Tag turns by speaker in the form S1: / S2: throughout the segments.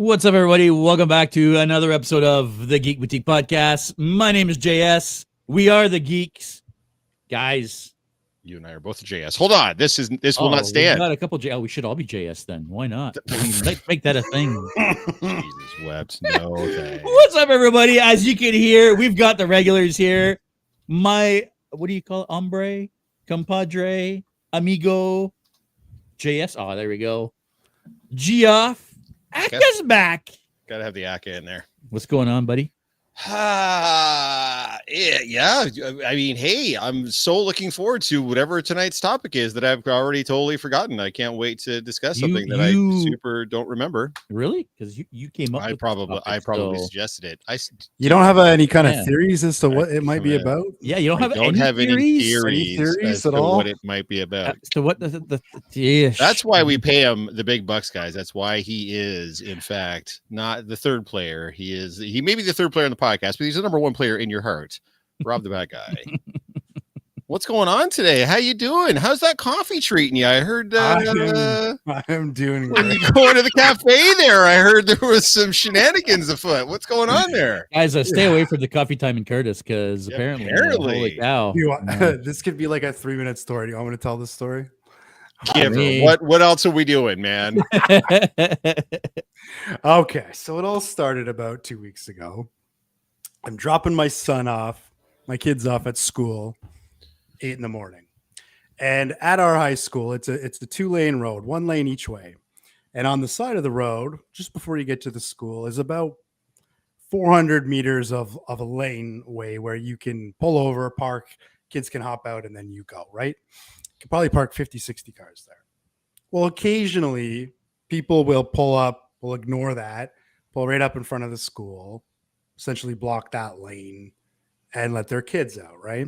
S1: What's up, everybody? Welcome back to another episode of the Geek Boutique Podcast. My name is JS. We are the Geeks. Guys.
S2: You and I are both JS. Hold on. This will not stand.
S1: We got a couple we should all be JS then. Why not? I mean, let's make that a thing.
S2: Jesus wept. No thanks.
S1: What's up, everybody? As you can hear, we've got the regulars here. My, what do you call it? Hombre, compadre, amigo, JS. Oh, there we go. Geoff. Aka's back.
S2: Gotta have the Aka in there.
S1: What's going on, buddy?
S2: Yeah. I mean, hey, I'm so looking forward to whatever tonight's topic is that I've already totally forgotten. I can't wait to discuss something that I super don't remember.
S1: Really? Because you came up.
S2: I probably suggested it.
S3: You don't have any kind of theories as to what it might be about?
S1: Yeah, you don't have any
S2: theories
S3: at all.
S2: What it might be about.
S1: So what the
S2: That's why we pay him the big bucks, guys. That's why he is, in fact, not the third player. He may be the third player on the podcast, but he's the number one player in your heart. Rob the bad guy. What's going on today? How you doing? How's that coffee treating you? I heard
S3: I'm doing
S2: when you going to the cafe there. I heard there was some shenanigans afoot. What's going on there?
S1: Guys, stay away from the coffee time in Curtis because apparently holy cow.
S3: This could be like a 3-minute story. Do you want me to tell this story?
S2: What else are we doing, man?
S3: Okay, so it all started about 2 weeks ago. I'm dropping my kids off at school, 8 a.m. And at our high school, it's a 2-lane road, 1 lane each way. And on the side of the road, just before you get to the school, is about 400 meters of a lane way where you can pull over, park, kids can hop out, and then you go, right? You can probably park 50, 60 cars there. Well, occasionally, people will pull up, will ignore that, pull right up in front of the school, essentially block that lane and let their kids out, right?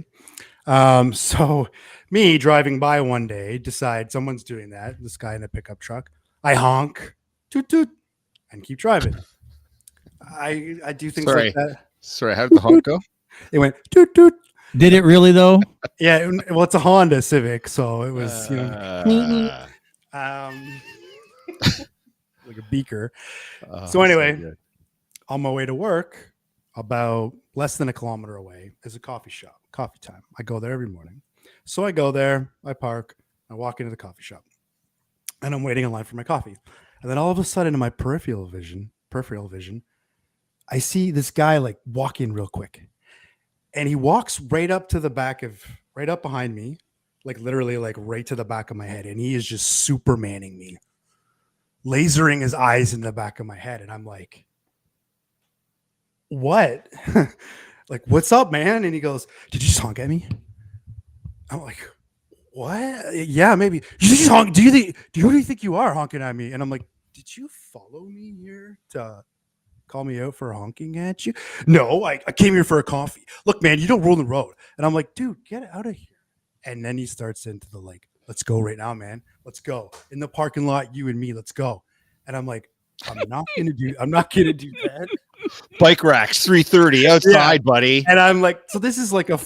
S3: So me driving by one day, decide someone's doing that, this guy in a pickup truck. I honk, toot toot, and keep driving. I do things like that.
S2: Sorry, how did the honk go?
S3: It went toot toot.
S1: Did it really though?
S3: Yeah, well, it's a Honda Civic, so it was like a beaker. So anyway, on my way to work, about less than a kilometer away is a coffee shop, coffee time. I go there every morning. So I go there, I park, I walk into the coffee shop, and I'm waiting in line for my coffee. And then all of a sudden in my peripheral vision, I see this guy like walk in real quick. And he walks right up behind me, like literally like right to the back of my head. And he is just Supermaning me, lasering his eyes in the back of my head. And I'm like, what? Like, what's up, man? And he goes, did you just honk at me? I'm like, what? Yeah, maybe. You just honk? Who do you think you are honking at me? And I'm like, did you follow me here to call me out for honking at you? No, I came here for a coffee. Look, man, you don't rule the road. And I'm like, dude, get out of here. And then he starts into the like, let's go right now, man. Let's go. In the parking lot, you and me, let's go. And I'm like, I'm not gonna do that.
S2: Bike racks 330 outside, buddy.
S3: And I'm like, so this is like a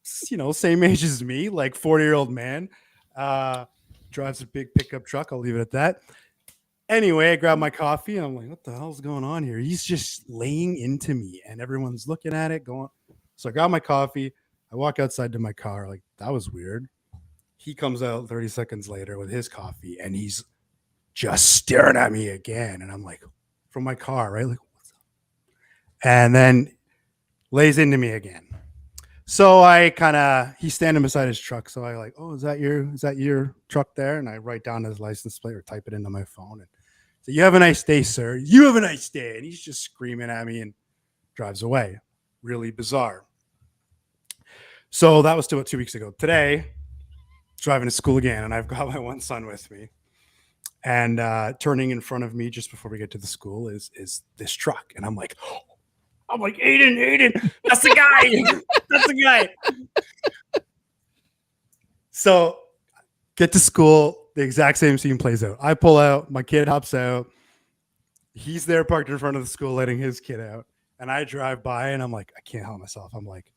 S3: same age as me, like 40-year-old man. Drives a big pickup truck. I'll leave it at that. Anyway, I grab my coffee and I'm like, what the hell's going on here? He's just laying into me and everyone's looking at it going. So I grab my coffee. I walk outside to my car. Like, that was weird. He comes out 30 seconds later with his coffee and he's just staring at me again. And I'm like, from my car, right? Like, what's up? And then lays into me again. So he's standing beside his truck. So I like, oh, is that your truck there? And I write down his license plate or type it into my phone. And so, you have a nice day, sir. You have a nice day. And he's just screaming at me and drives away. Really bizarre. So that was still 2 weeks ago. Today, driving to school again. And I've got my one son with me. And turning in front of me just before we get to the school is this truck. And I'm like, Aiden, that's the guy. That's the guy. So get to school. The exact same scene plays out. I pull out. My kid hops out. He's there parked in front of the school letting his kid out. And I drive by and I'm like, I can't help myself. I'm like,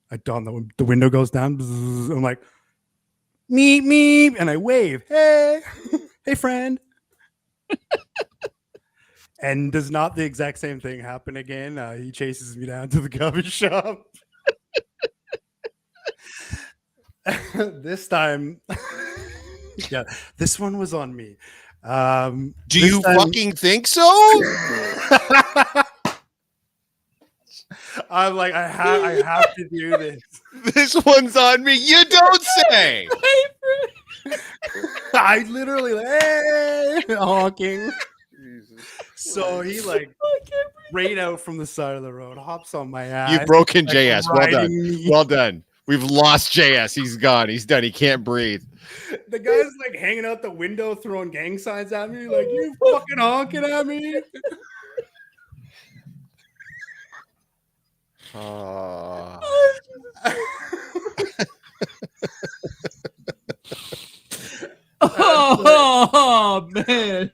S3: the window goes down. I'm like, meep. And I wave. Hey. Hey, friend. And does not the exact same thing happen again? He chases me down to the coffee shop. This time, yeah, this one was on me.
S2: Do
S3: this
S2: you
S3: time-
S2: fucking think so?
S3: I'm like, I have to do this.
S2: This one's on me. You don't say.
S3: I literally like, hey, honking. So he like right out from the side of the road, hops on my ass.
S2: You've broken
S3: like,
S2: JS. Well done.
S3: riding me.
S2: Well done. We've lost JS. He's gone. He's done. He can't breathe.
S3: The guy's like hanging out the window, throwing gang signs at me, like, you fucking honking at me.
S1: Oh man!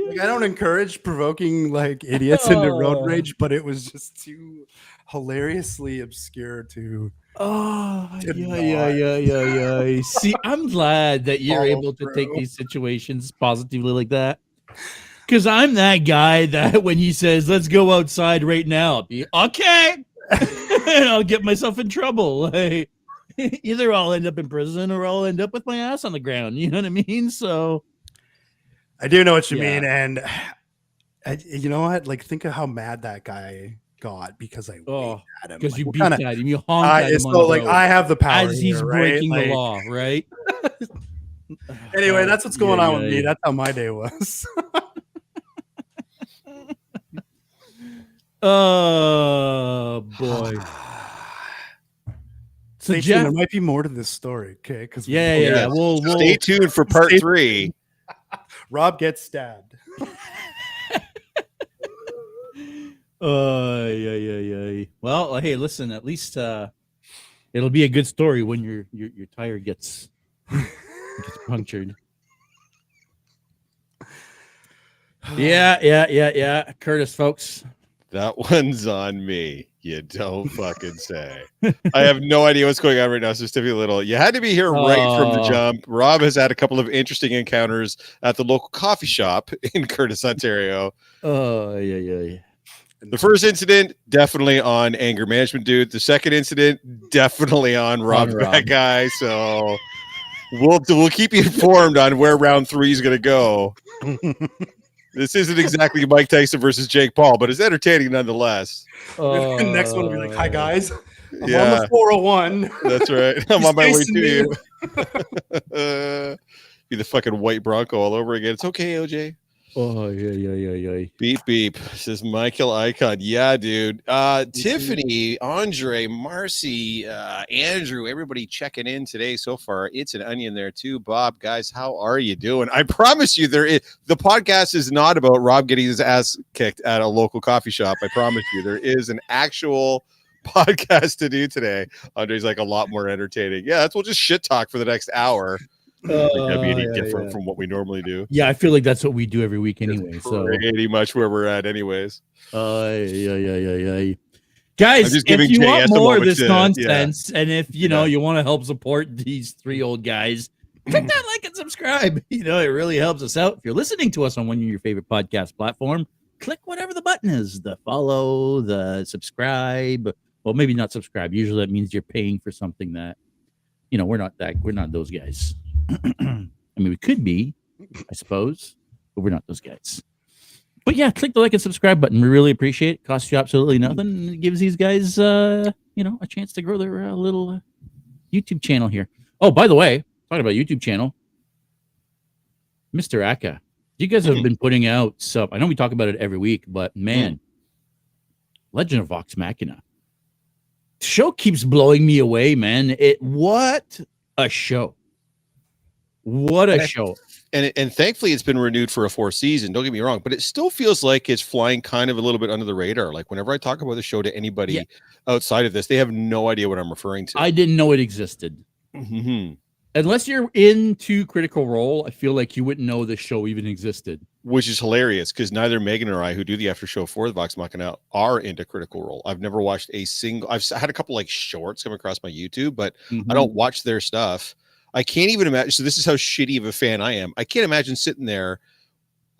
S3: Like, I don't encourage provoking like idiots into road rage, but it was just too hilariously obscure to.
S1: Oh
S3: Did
S1: yeah. See, I'm glad that you're
S3: Follow
S1: able to take
S3: through.
S1: these situations positively like that. Because I'm that guy that when he says, "Let's go outside right now," I'll be okay, and I'll get myself in trouble. Like, either I'll end up in prison or I'll end up with my ass on the ground. You know what I mean? So
S3: I do know what you
S1: Yeah.
S3: mean, and you know what? Like, think of how mad that guy got because I waved at him.
S1: because
S3: Like,
S1: you
S3: what
S1: beat
S3: kinda-
S1: at him, you honked at him
S3: so
S1: on the
S3: like
S1: road
S3: I have the power
S1: as he's
S3: here,
S1: breaking
S3: right?
S1: the
S3: Like,
S1: law, right?
S3: Anyway, that's what's going on with me.
S1: Yeah.
S3: That's how my day was.
S1: Oh boy. So
S3: Stay tuned.
S1: Jeff,
S3: There might be more to this story, okay? Because
S1: yeah. We'll
S2: Stay tuned for part
S3: Stay-
S2: 3.
S3: Rob gets stabbed.
S1: Yeah. Well, hey, listen. At least it'll be a good story when your tire gets punctured. Yeah. Curtis, folks.
S2: That one's on me. You don't fucking say. I have no idea what's going on right now. So Stiffy Little, you had to be here right from the
S1: Oh.
S2: jump. Rob has had a couple of interesting encounters at the local coffee shop in Curtis, Ontario.
S1: Oh yeah.
S2: The first incident, definitely on anger management, dude. The second incident, definitely on Rob,
S1: Rob.
S2: that guy. So we'll keep you informed on where round 3 is going to go. This isn't exactly Mike Tyson versus Jake Paul, but it's entertaining nonetheless.
S3: Next one will be like, "Hi guys, I'm on
S2: Yeah,
S3: the 401."
S2: that's right. I'm
S3: He's
S2: on my way
S3: chasing
S2: to
S3: me.
S2: you. Be the fucking white Bronco all over again. It's okay, OJ.
S1: Oh yeah.
S2: Beep beep. Says Michael Icon. Yeah, dude. Tiffany, Andre, Marcy, Andrew, everybody checking in today so far. It's an onion there too. Bob, guys, how are you doing? I promise you, the podcast is not about Rob getting his ass kicked at a local coffee shop. I promise you, there is an actual podcast to do today. Andre's like a lot more entertaining. Yeah, we'll just shit talk for the next hour. That'd be any different from what we normally do.
S1: Yeah, I feel like that's what we do every week anyway. So
S2: Pretty much where we're at, anyways.
S1: yeah. Guys,
S2: I'm just
S1: if
S2: giving
S1: you
S2: JS
S1: want
S2: a
S1: more of
S2: moment
S1: this
S2: to-
S1: nonsense, and if you know
S2: Yeah.
S1: you want to help support these 3 old guys, click that like and subscribe. You know, it really helps us out. If you're listening to us on one of your favorite podcast platform, click whatever the button is, the follow, the subscribe. Well, maybe not subscribe. Usually that means you're paying for something that, you know, we're not those guys. I mean, we could be, I suppose, but we're not those guys. But yeah, click the like and subscribe button. We really appreciate it. Costs you absolutely nothing. And it gives these guys, a chance to grow their little YouTube channel here. Oh, by the way, talking about YouTube channel, Mr. Aka, you guys have been putting out some. I know we talk about it every week, but man, Legend of Vox Machina. The show keeps blowing me away, man. What a show. What a show.
S2: And thankfully it's been renewed for a 4th season. Don't get me wrong, but it still feels like it's flying kind of a little bit under the radar. Like whenever I talk about the show to anybody outside of this, they have no idea what I'm referring to.
S1: I didn't know it existed.
S2: Mm-hmm.
S1: Unless you're into Critical Role, I feel like you wouldn't know this show even existed.
S2: Which is hilarious because neither Megan or I, who do the after show for the Vox Machina, are into Critical Role. I've never watched a single. I've had a couple like shorts come across my YouTube, but I don't watch their stuff. I can't even imagine. So this is how shitty of a fan I am. I can't imagine sitting there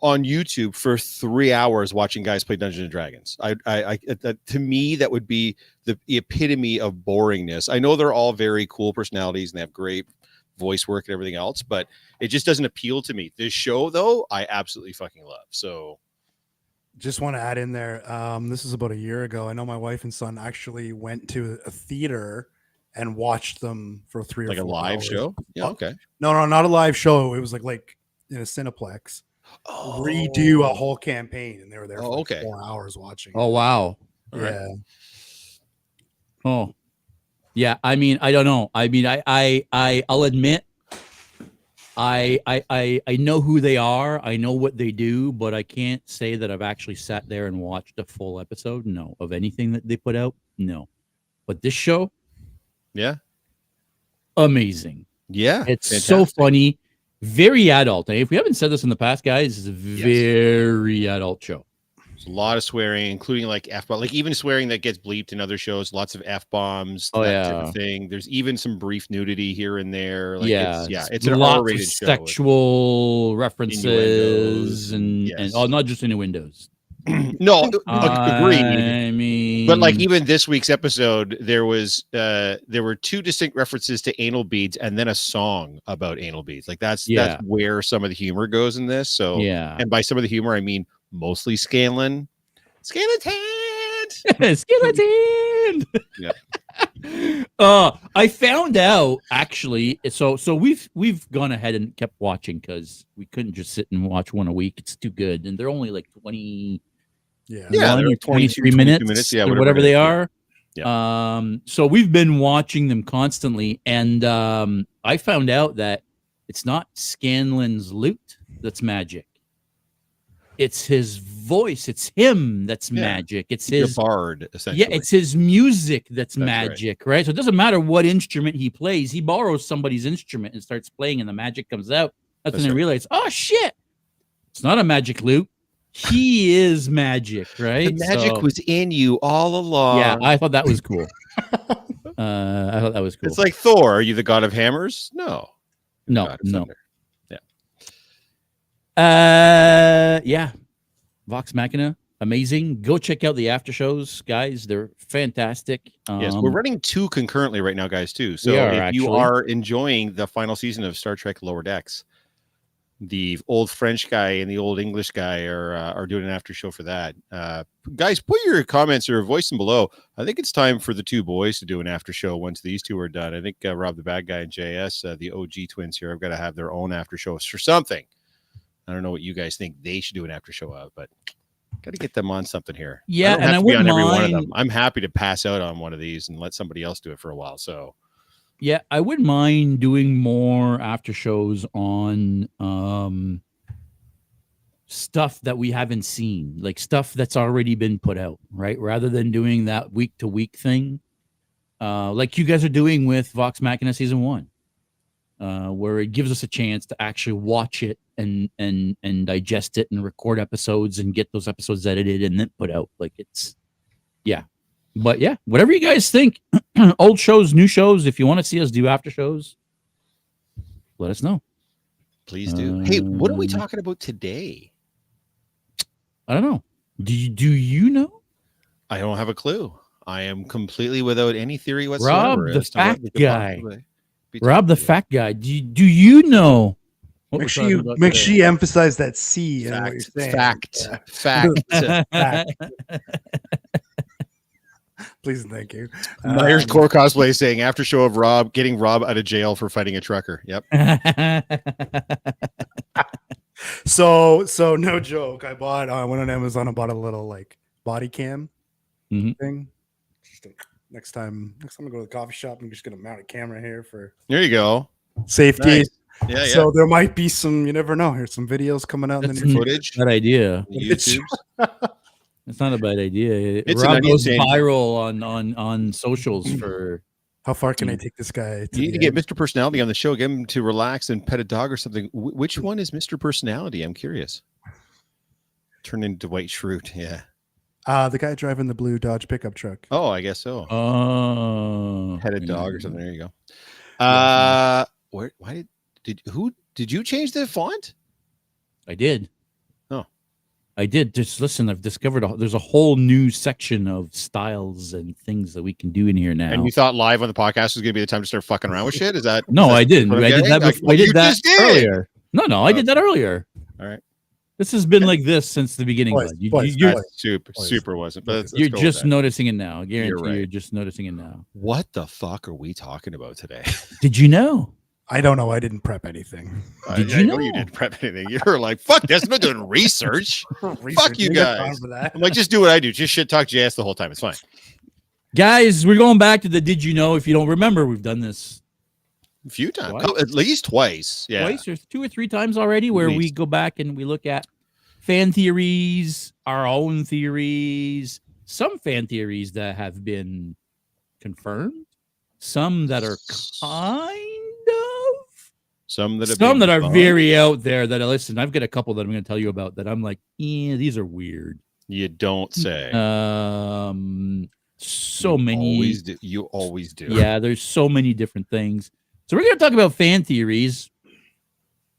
S2: on YouTube for 3 hours watching guys play Dungeons and Dragons. To me, that would be the epitome of boringness. I know they're all very cool personalities and they have great voice work and everything else, but it just doesn't appeal to me. This show, though, I absolutely fucking love. So,
S3: just want to add in there. This is about a year ago. I know my wife and son actually went to a theater and watched them for 3 or 4
S2: like a live
S3: hours.
S2: show. Yeah. Okay.
S3: No, not a live show. It was like in a Cineplex. Redo a whole campaign, and they were there for like 4 hours watching.
S1: Oh wow!
S2: All
S3: yeah.
S2: right.
S1: Oh, yeah. I mean, I don't know. I mean, I'll admit, I know who they are. I know what they do, but I can't say that I've actually sat there and watched a full episode. No, of anything that they put out. No, but this show,
S2: yeah,
S1: amazing.
S2: Yeah,
S1: it's so funny. Very adult. And if we haven't said this in the past, guys, it's a very adult show.
S2: There's a lot of swearing, including like F-bomb, like even swearing that gets bleeped in other shows, lots of F-bombs, that type of thing. There's even some brief nudity here and there. Like it's an R-rated show.
S1: Sexual references and not just innuendos.
S2: No, agreed.
S1: I mean,
S2: but like even this week's episode, there were 2 distinct references to anal beads and then a song about anal beads. Like that's where some of the humor goes in this. So and by some of the humor, I mean mostly Scanlan. Skeleton.
S1: I found out actually. So we've gone ahead and kept watching because we couldn't just sit and watch one a week. It's too good, and they're only like 20.
S2: They're
S1: 23 minutes or whatever they are. So we've been watching them constantly, and I found out that it's not Scanlan's loot that's magic. It's his voice. It's him that's magic. It's his
S2: bard, essentially.
S1: Yeah, it's his music that's magic, right? So it doesn't matter what instrument he plays. He borrows somebody's instrument and starts playing, and the magic comes out. That's when they realize, oh shit, it's not a magic loot. He is magic, right?
S2: The magic was in you all along.
S1: Yeah, I thought that was cool. I thought that was cool.
S2: It's like Thor. Are you the god of hammers? No.
S1: No.
S2: Yeah.
S1: Vox Machina, amazing. Go check out the after shows, guys. They're fantastic.
S2: Yes, we're running 2 concurrently right now, guys, too. So if you are enjoying the final season of Star Trek Lower Decks, the old French guy and the old English guy are doing an after show for that. Guys, put your comments or voice them below. I think it's time for the 2 boys to do an after show once these 2 are done. I think Rob the Bad Guy and JS, the OG twins here, have got to have their own after shows for something. I don't know what you guys think they should do an after show of, but got to get them on something here.
S1: Yeah,
S2: and I wouldn't mind. One of them. I'm happy to pass out on one of these and let somebody else do it for a while. So.
S1: Yeah, I wouldn't mind doing more after shows on stuff that we haven't seen, like stuff that's already been put out, right? Rather than doing that week to week thing, like you guys are doing with Vox Machina season 1, where it gives us a chance to actually watch it and digest it and record episodes and get those episodes edited and then put out. Like But yeah, whatever you guys think, old shows, new shows, if you want to see us do after shows, let us know.
S2: Please do. Hey, what are we talking about today?
S1: I don't know. Do you know?
S2: I don't have a clue. I am completely without any theory whatsoever.
S1: Rob the fat guy. Rob the fat guy. Do you know?
S3: Make sure you emphasize that C.
S2: Fact.
S3: Please and thank you.
S2: Myers Core Cosplay saying after show of Rob getting Rob out of jail for fighting a trucker. Yep.
S3: So no joke. I went on Amazon and bought a little like body cam thing. Next time I go to the coffee shop, I'm just gonna mount a camera here for
S2: there you go.
S3: Safety.
S2: Nice. Yeah.
S3: So there might be some, you never know. Here's some videos coming out in the
S2: footage.
S1: That idea.
S2: YouTube.
S1: It's not a bad idea.
S2: It's
S1: Rob goes viral on socials for.
S3: How far can I take this guy?
S2: You need to get Mr. Personality on the show. Get him to relax and pet a dog or something. Which one is Mr. Personality? I'm curious. Turn into White Shroot. Yeah.
S3: The guy driving the blue Dodge pickup truck.
S2: Oh, I guess so.
S1: Oh,
S2: pet a dog or something. There you go. Why did you change the font?
S1: I did.
S2: Oh,
S1: I did. Just listen. I've discovered there's a whole new section of styles and things that we can do in here now.
S2: And you thought live on the podcast was going to be the time to start fucking around with shit? Is that?
S1: No, I didn't.
S2: what I'm
S1: I did
S2: getting?
S1: that.
S2: Like,
S1: Before, I did
S2: you
S1: that
S2: just did.
S1: earlier. No, I did that earlier.
S2: All right.
S1: This has been like this since the beginning.
S3: Twice,
S1: Bud.
S3: twice,
S1: You're,
S3: twice.
S2: Super wasn't. But let's
S1: you're
S2: go with
S1: just
S2: that.
S1: noticing it now. I guarantee
S2: You're right.
S1: you're just noticing it now.
S2: What the fuck are we talking about today?
S1: Did you know?
S3: I don't know. I didn't prep anything.
S1: Did
S2: I
S1: you
S2: know
S1: know?
S2: you didn't prep anything? You were like, fuck this. I'm not doing research. Fuck you guys. I'm like, just do what I do. Just shit talk JS the whole time. It's fine.
S1: Guys, we're going back to the Did You Know? If you don't remember, we've done this
S2: A few times.
S1: Twice?
S2: At least twice. Yeah.
S1: twice or 2 or 3 times already where we
S2: least.
S1: go back and we look at fan theories, our own theories, some fan theories that have been confirmed, some that are kind of,
S2: Some that
S1: are
S2: fun.
S1: very out there that listen, I've got a couple that I'm going to tell you about that I'm like, these are weird.
S2: You don't say.
S1: So many.
S2: You always do.
S1: Yeah, there's so many different things. So we're going to talk about fan theories,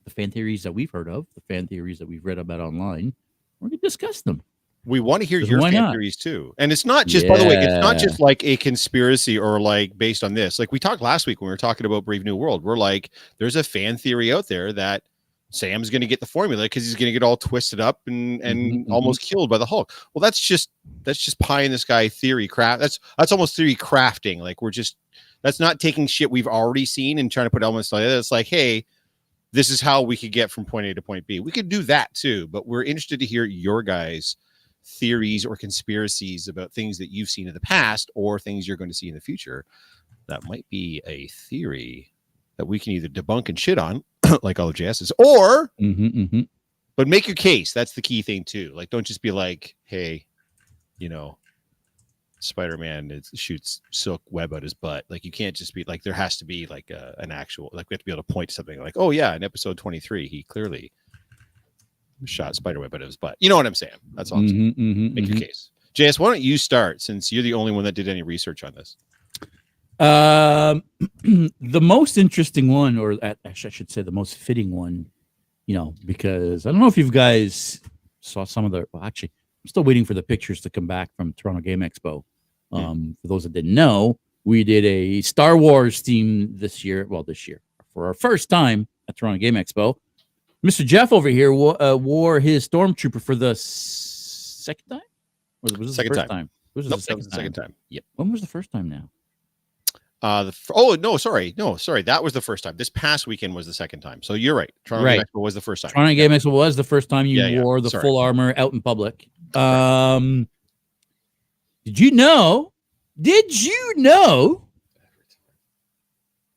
S1: the fan theories that we've heard of, the fan theories that we've read about online. We're going to discuss them.
S2: We want to hear
S1: Because
S2: your
S1: why
S2: fan
S1: not?
S2: theories too. And it's not just, by the way, it's not
S1: Yeah.
S2: just like a conspiracy or like based on this. Like we talked last week when we were talking about Brave New World. We're like, there's a fan theory out there that Sam's going to get the formula because he's going to get all twisted up and
S1: Mhm,
S2: almost killed by the Hulk. Well, that's just pie in the sky theory craft. That's almost theory crafting. Like that's not taking shit we've already seen and trying to put elements like that. It's like, hey, this is how we could get from point A to point B. We could do that too, but we're interested to hear your guys' theories or conspiracies about things that you've seen in the past or things you're going to see in the future. That might be a theory that we can either debunk and shit on, like all of JS's, or but make your case. That's the key thing too. Like, don't just be like, hey, Spider-Man shoots silk web out his butt. Like, you can't just be like, there has to be like an actual, like, we have to be able to point to something like, oh yeah, in episode 23 he clearly shot Spiderweb out of his butt. You know what I'm saying? That's all I'm saying. Make your case. JS, why don't you start, since you're the only one that did any research on this?
S1: The most interesting one, or actually I should say the most fitting one, because I don't know if you guys saw some of the, well, actually, I'm still waiting for the pictures to come back from Toronto Game Expo. For those that didn't know, we did a Star Wars theme this year, for our first time at Toronto Game Expo. Mr. Jeff over here wore his Stormtrooper for the second time? Or was this
S2: Second
S1: the first
S2: time.
S1: This was
S2: Nope,
S1: the second time.
S2: Yep.
S1: When was the first time now?
S2: Sorry. That was the first time. This past weekend was the second time. So you're right. Toronto Game Expo was the first time.
S1: Toronto Game Expo was the first time you wore the
S2: Sorry.
S1: full armor out in public. Did you know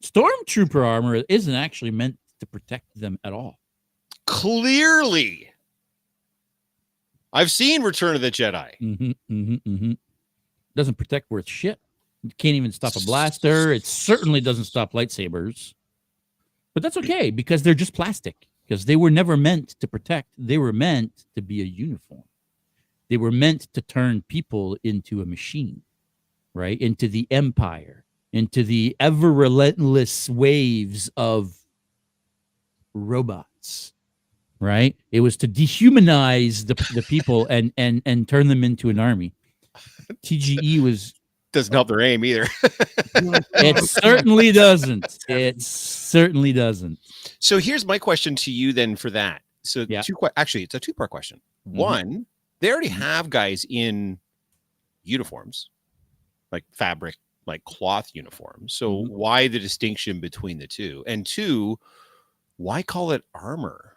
S1: Stormtrooper armor isn't actually meant to protect them at all?
S2: Clearly. I've seen Return of the Jedi.
S1: Doesn't protect worth shit. It can't even stop a blaster. It certainly doesn't stop lightsabers. But that's okay, because they're just plastic. Because they were never meant to protect. They were meant to be a uniform. They were meant to turn people into a machine, right? Into the Empire, into the ever relentless waves of robots, right? It was to dehumanize the people and turn them into an army. TGE was
S2: Doesn't help their aim either.
S1: It certainly doesn't. It certainly doesn't.
S2: So here's my question to you then for that. So actually, it's a two-part question. One, they already have guys in uniforms, like fabric, like cloth uniforms. So why the distinction between the two? And two, why call it armor?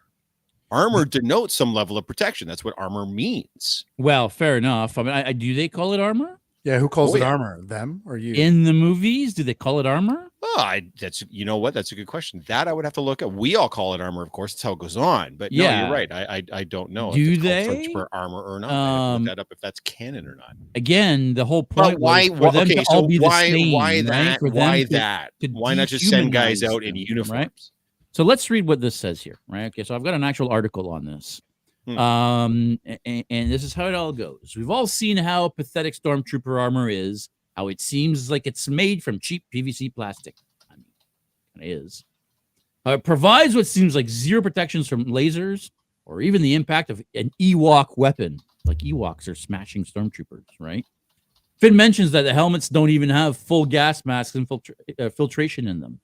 S2: Armor denotes some level of protection. That's what armor means.
S1: Well, fair enough. I mean, do they call it armor?
S3: Yeah, who calls it armor? Them or you?
S1: In the movies, do they call it armor?
S2: Oh, you know what? That's a good question. That I would have to look at. We all call it armor, of course. That's how it goes on. But no, you're right. I don't know.
S1: Do
S2: if it's
S1: they?
S2: called Stormtrooper armor or not? I have to look that up if that's canon or not.
S1: Again, the whole point
S2: why?
S1: was for them to all be the same.
S2: Why
S1: right?
S2: that?
S1: For them
S2: Why
S1: to-
S2: that?
S1: to
S2: Why not just send guys
S1: dehumanize
S2: out in
S1: them,
S2: uniforms?
S1: right? So let's read what this says here, right? Okay, so I've got an actual article on this. And this is how it all goes. We've all seen how pathetic Stormtrooper armor is, how it seems like it's made from cheap PVC plastic. I mean, it is. It provides what seems like zero protections from lasers, or even the impact of an Ewok weapon, like Ewoks are smashing stormtroopers, right? Finn mentions that the helmets don't even have full gas masks and filtration in them.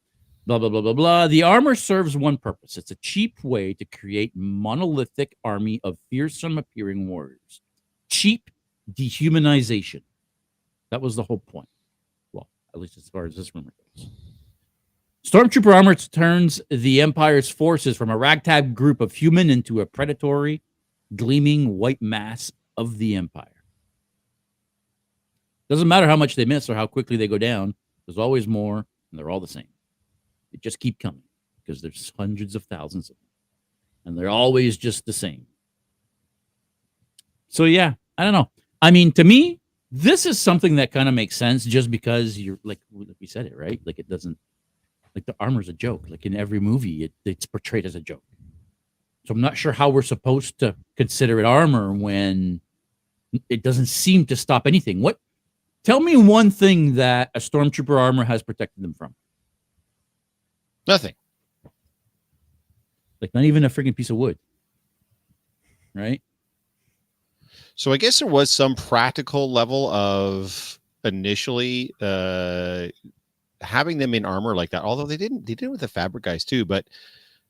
S1: Blah, blah, blah, blah, blah. The armor serves one purpose. It's a cheap way to create monolithic army of fearsome appearing warriors. Cheap dehumanization. That was the whole point. Well, at least as far as this rumor goes. Stormtrooper armor turns the Empire's forces from a ragtag group of human into a predatory, gleaming white mass of the Empire. Doesn't matter how much they miss or how quickly they go down. There's always more, and they're all the same. They just keep coming because there's hundreds of thousands of them, and they're always just the same. So yeah, I don't know. I mean, to me, this is something that kind of makes sense just because you're like we said it, right? Like it doesn't, like the armor's a joke. Like in every movie, it's portrayed as a joke. So I'm not sure how we're supposed to consider it armor when it doesn't seem to stop anything. What? Tell me one thing that a stormtrooper armor has protected them from.
S2: Nothing.
S1: Like not even a freaking piece of wood. Right?
S2: So I guess there was some practical level of initially having them in armor like that. Although they did it with the fabric guys too. But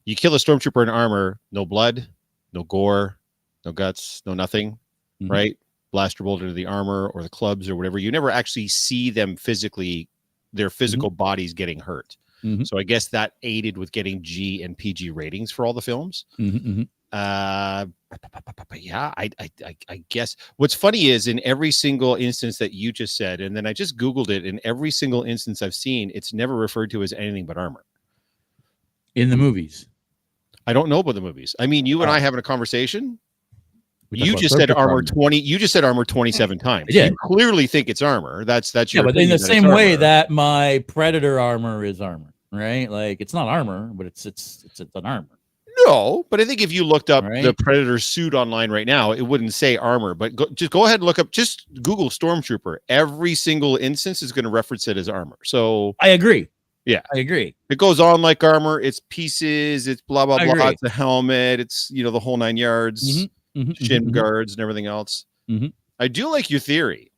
S2: you kill a stormtrooper in armor, no blood, no gore, no guts, no nothing, right? Blaster bolt into the armor or the clubs or whatever. You never actually see them physically, their physical bodies getting hurt. So I guess that aided with getting G and PG ratings for all the films. Yeah, I guess what's funny is in every single instance that you just said, and then I just Googled it, in every single instance I've seen, it's never referred to as anything but armor.
S1: In the movies.
S2: I don't know about the movies. I mean, you and I having a conversation. You just said armor 20. You just said armor 27 times. You clearly think it's armor. That's your.
S1: Yeah, but in the same way that my Predator armor is armor, right? Like it's not armor, but it's an armor.
S2: No, but I think if you looked up the Predator suit online right now, it wouldn't say armor. But just go ahead and look up. Just Google Stormtrooper. Every single instance is going to reference it as armor. So
S1: I agree.
S2: Yeah,
S1: I agree.
S2: It goes on like armor. It's pieces. It's blah blah blah. It's a helmet. It's the whole 9 yards. Shin guards and everything else. I do like your theory.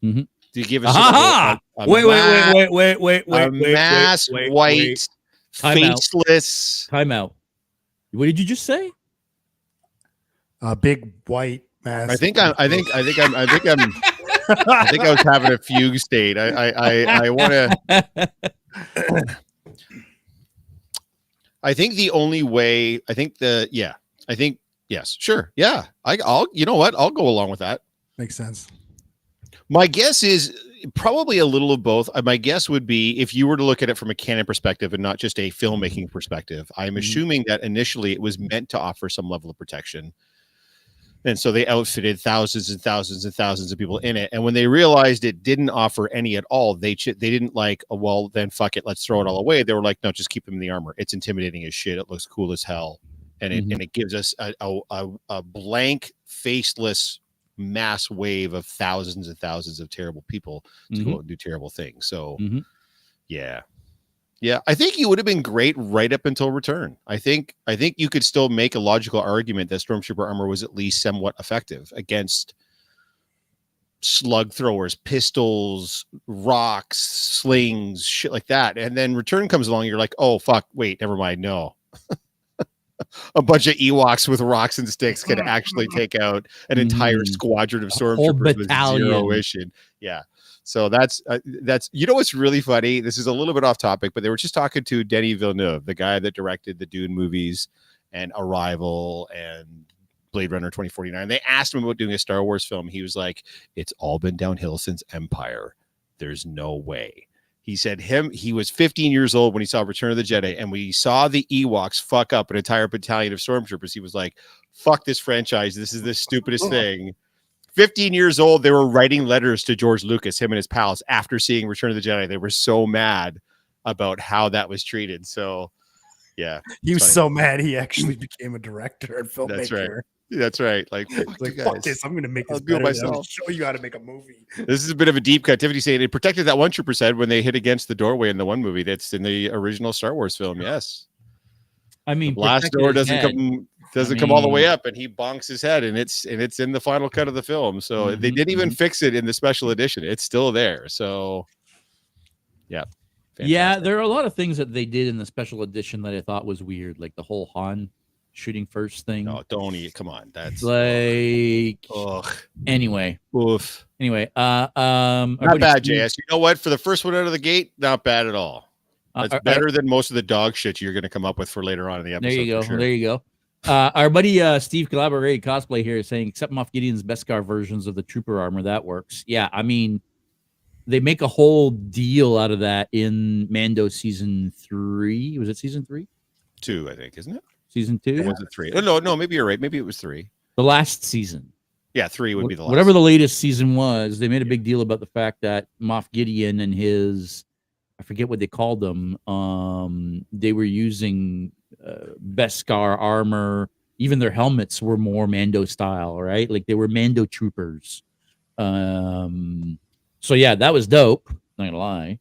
S2: Do you give us
S1: a
S2: mass white, faceless?
S1: Time out. What did you just say?
S3: A big white mass.
S2: I think I was having a fugue state. I want to. I think the only way. Yes, sure. Yeah. I'll you know what? I'll go along with that.
S3: Makes sense.
S2: My guess is probably a little of both. My guess would be if you were to look at it from a canon perspective and not just a filmmaking perspective, I'm assuming that initially it was meant to offer some level of protection. And so they outfitted thousands and thousands and thousands of people in it. And when they realized it didn't offer any at all, they didn't like, oh, well, then fuck it. Let's throw it all away. They were like, no, just keep them in the armor. It's intimidating as shit. It looks cool as hell. And it gives us a blank, faceless mass wave of thousands and thousands of terrible people to go and do terrible things. So, yeah, I think you would have been great right up until Return. I think you could still make a logical argument that Stormtrooper armor was at least somewhat effective against slug throwers, pistols, rocks, slings, shit like that. And then Return comes along, you're like, oh fuck, wait, never mind, no. A bunch of Ewoks with rocks and sticks can actually take out an entire squadron of stormtroopers with zero issue. Yeah. So that's what's really funny. This is a little bit off topic, but they were just talking to Denis Villeneuve, the guy that directed the Dune movies and Arrival and Blade Runner 2049. They asked him about doing a Star Wars film. He was like, it's all been downhill since Empire. There's no way. He said he was 15 years old when he saw Return of the Jedi, and when he saw the Ewoks fuck up an entire battalion of stormtroopers, he was like, fuck this franchise. This is the stupidest thing. 15 years old, they were writing letters to George Lucas, him and his pals, after seeing Return of the Jedi. They were so mad about how that was treated. So, yeah.
S3: He was so mad he actually became a director and filmmaker.
S2: That's right. That's right. Like
S3: fuck this. I'm going to make this better. I'll show you how to make a movie.
S2: This is a bit of a deep cut. Tiffany saying it protected that one trooper said when they hit against the doorway in the one movie that's in the original Star Wars film. Yes.
S1: I mean,
S2: the blast door doesn't come doesn't come all the way up, and he bonks his head, and it's in the final cut of the film. So they didn't even fix it in the special edition. It's still there. So yeah. Fantastic.
S1: Yeah, there are a lot of things that they did in the special edition that I thought was weird, like the whole Han shooting first thing.
S2: No, don't eat. Come on, that's
S1: like. Anyway.
S2: Oof.
S1: Anyway,
S2: not bad, JS. You know what? For the first one out of the gate, not bad at all. That's better than most of the dog shit you're going to come up with for later on in the episode.
S1: There you go.
S2: Sure.
S1: There you go. Our buddy Steve Collaborated Cosplay here is saying, except Moff Gideon's Beskar versions of the Trooper armor, that works. Yeah, I mean, they make a whole deal out of that in Mando season 3. Was it season 3?
S2: 2, I think, isn't it?
S1: Season 2?
S2: Or was it 3? Oh, no, maybe you're right. Maybe it was 3.
S1: The last season.
S2: Yeah, 3 would be the last.
S1: Whatever the latest season was, they made a big deal about the fact that Moff Gideon and his, I forget what they called them, they were using Beskar armor. Even their helmets were more Mando style, right? Like they were Mando troopers. So yeah, that was dope. Not gonna lie.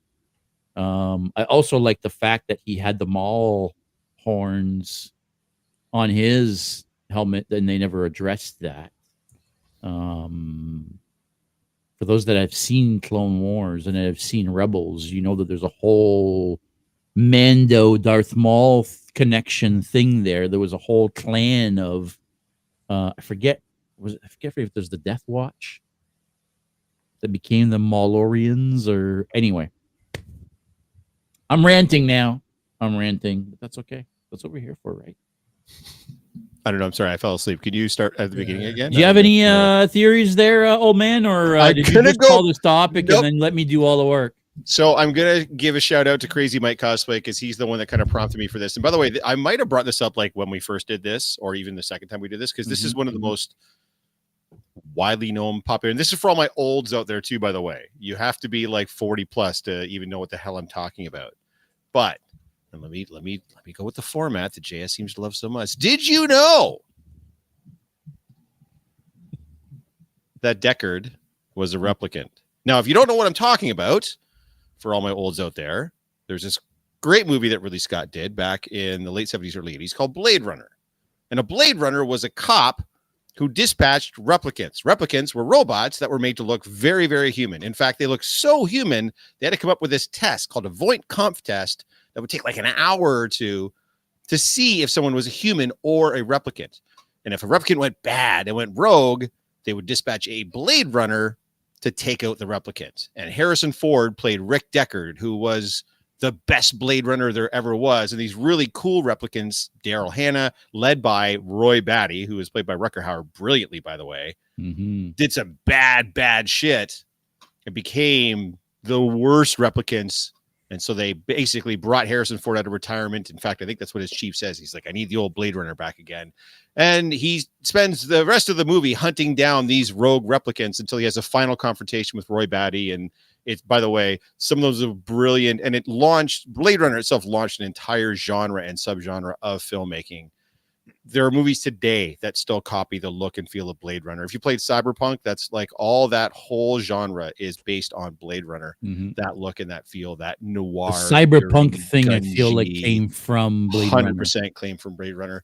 S1: I also like the fact that he had the Maul horns on his helmet, and they never addressed that. For those that have seen Clone Wars and have seen Rebels, you know that there's a whole Mando Darth Maul connection thing there. There was a whole clan of I forget if there's the Death Watch that became the Maulorians, or anyway. I'm ranting now. But that's okay. That's what we're here for, right?
S2: I don't know. I'm sorry. I fell asleep. Can you start at the beginning again?
S1: Do you have any theories there, old man? Or did you just call this topic and then let me do all the work?
S2: So I'm going to give a shout out to Crazy Mike Cosplay because he's the one that kind of prompted me for this. And by the way, I might have brought this up like when we first did this or even the second time we did this because this is one of the most widely known popular. And this is for all my olds out there too, by the way. You have to be like 40 plus to even know what the hell I'm talking about. But and let me go with the format that JS seems to love so much. Did you know that Deckard was a replicant? Now, if you don't know what I'm talking about, for all my olds out there, there's this great movie that Ridley Scott did back in the late 70s, early 80s called Blade Runner. And a Blade Runner was a cop who dispatched replicants. Replicants were robots that were made to look very, very human. In fact, they look so human, they had to come up with this test called a Voight-Kampff test that would take like an hour or two to see if someone was a human or a replicant. And if a replicant went bad and went rogue, they would dispatch a Blade Runner to take out the replicant. And Harrison Ford played Rick Deckard, who was the best Blade Runner there ever was. And these really cool replicants, Daryl Hannah, led by Roy Batty, who was played by Rutger Hauer brilliantly, by the way, did some bad shit and became the worst replicants. And so they basically brought Harrison Ford out of retirement. In fact, I think that's what his chief says. He's like, I need the old Blade Runner back again. And he spends the rest of the movie hunting down these rogue replicants until he has a final confrontation with Roy Batty. And it's, by the way, some of those are brilliant. And it launched, Blade Runner itself launched an entire genre and subgenre of filmmaking. There are movies today that still copy the look and feel of Blade Runner. If you played Cyberpunk, that's like all that whole genre is based on Blade Runner. That look and that feel, that noir.
S1: The Cyberpunk thing, I feel like came from Blade Runner.
S2: 100% came from Blade Runner.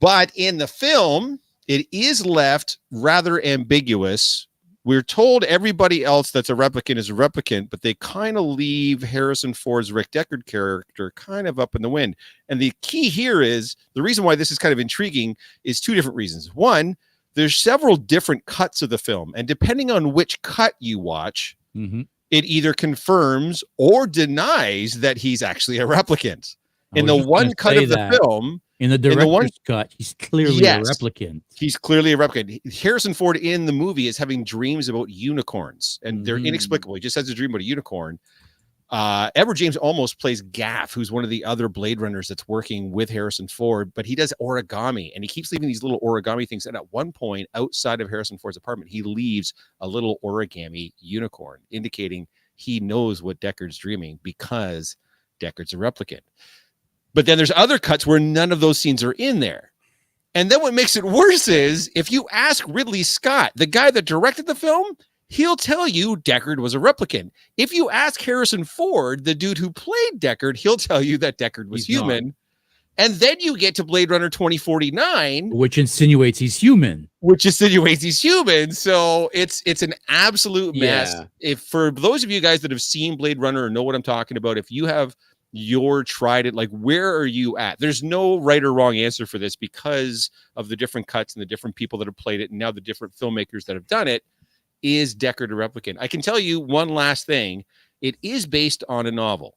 S2: But in the film, it is left rather ambiguous. We're told everybody else that's a replicant is a replicant, but they kind of leave Harrison Ford's Rick Deckard character kind of up in the wind. And the key here is, the reason why this is kind of intriguing is two different reasons. One, there's several different cuts of the film, and depending on which cut you watch, it either confirms or denies that he's actually a replicant. In the one cut of the film,
S1: in the director's cut, he's clearly a replicant.
S2: He's clearly a replicant. Harrison Ford in the movie is having dreams about unicorns, and they're inexplicable. He just has a dream about a unicorn. Edward James Olmos plays Gaff, who's one of the other Blade Runners that's working with Harrison Ford, but he does origami, and he keeps leaving these little origami things. And at one point, outside of Harrison Ford's apartment, he leaves a little origami unicorn, indicating he knows what Deckard's dreaming because Deckard's a replicant. But then there's other cuts where none of those scenes are in there. And then what makes it worse is if you ask Ridley Scott, the guy that directed the film, he'll tell you Deckard was a replicant. If you ask Harrison Ford, the dude who played Deckard, he'll tell you that Deckard was human. And then you get to Blade Runner 2049,
S1: which insinuates he's human.
S2: So it's an absolute mess.
S1: Yeah.
S2: If for those of you guys that have seen Blade Runner or know what I'm talking about, if you have tried it, like, where are you at? There's no right or wrong answer for this because of the different cuts and the different people that have played it, and now the different filmmakers that have done it. Is Deckard a replicant? I can tell you one last thing. It is based on a novel.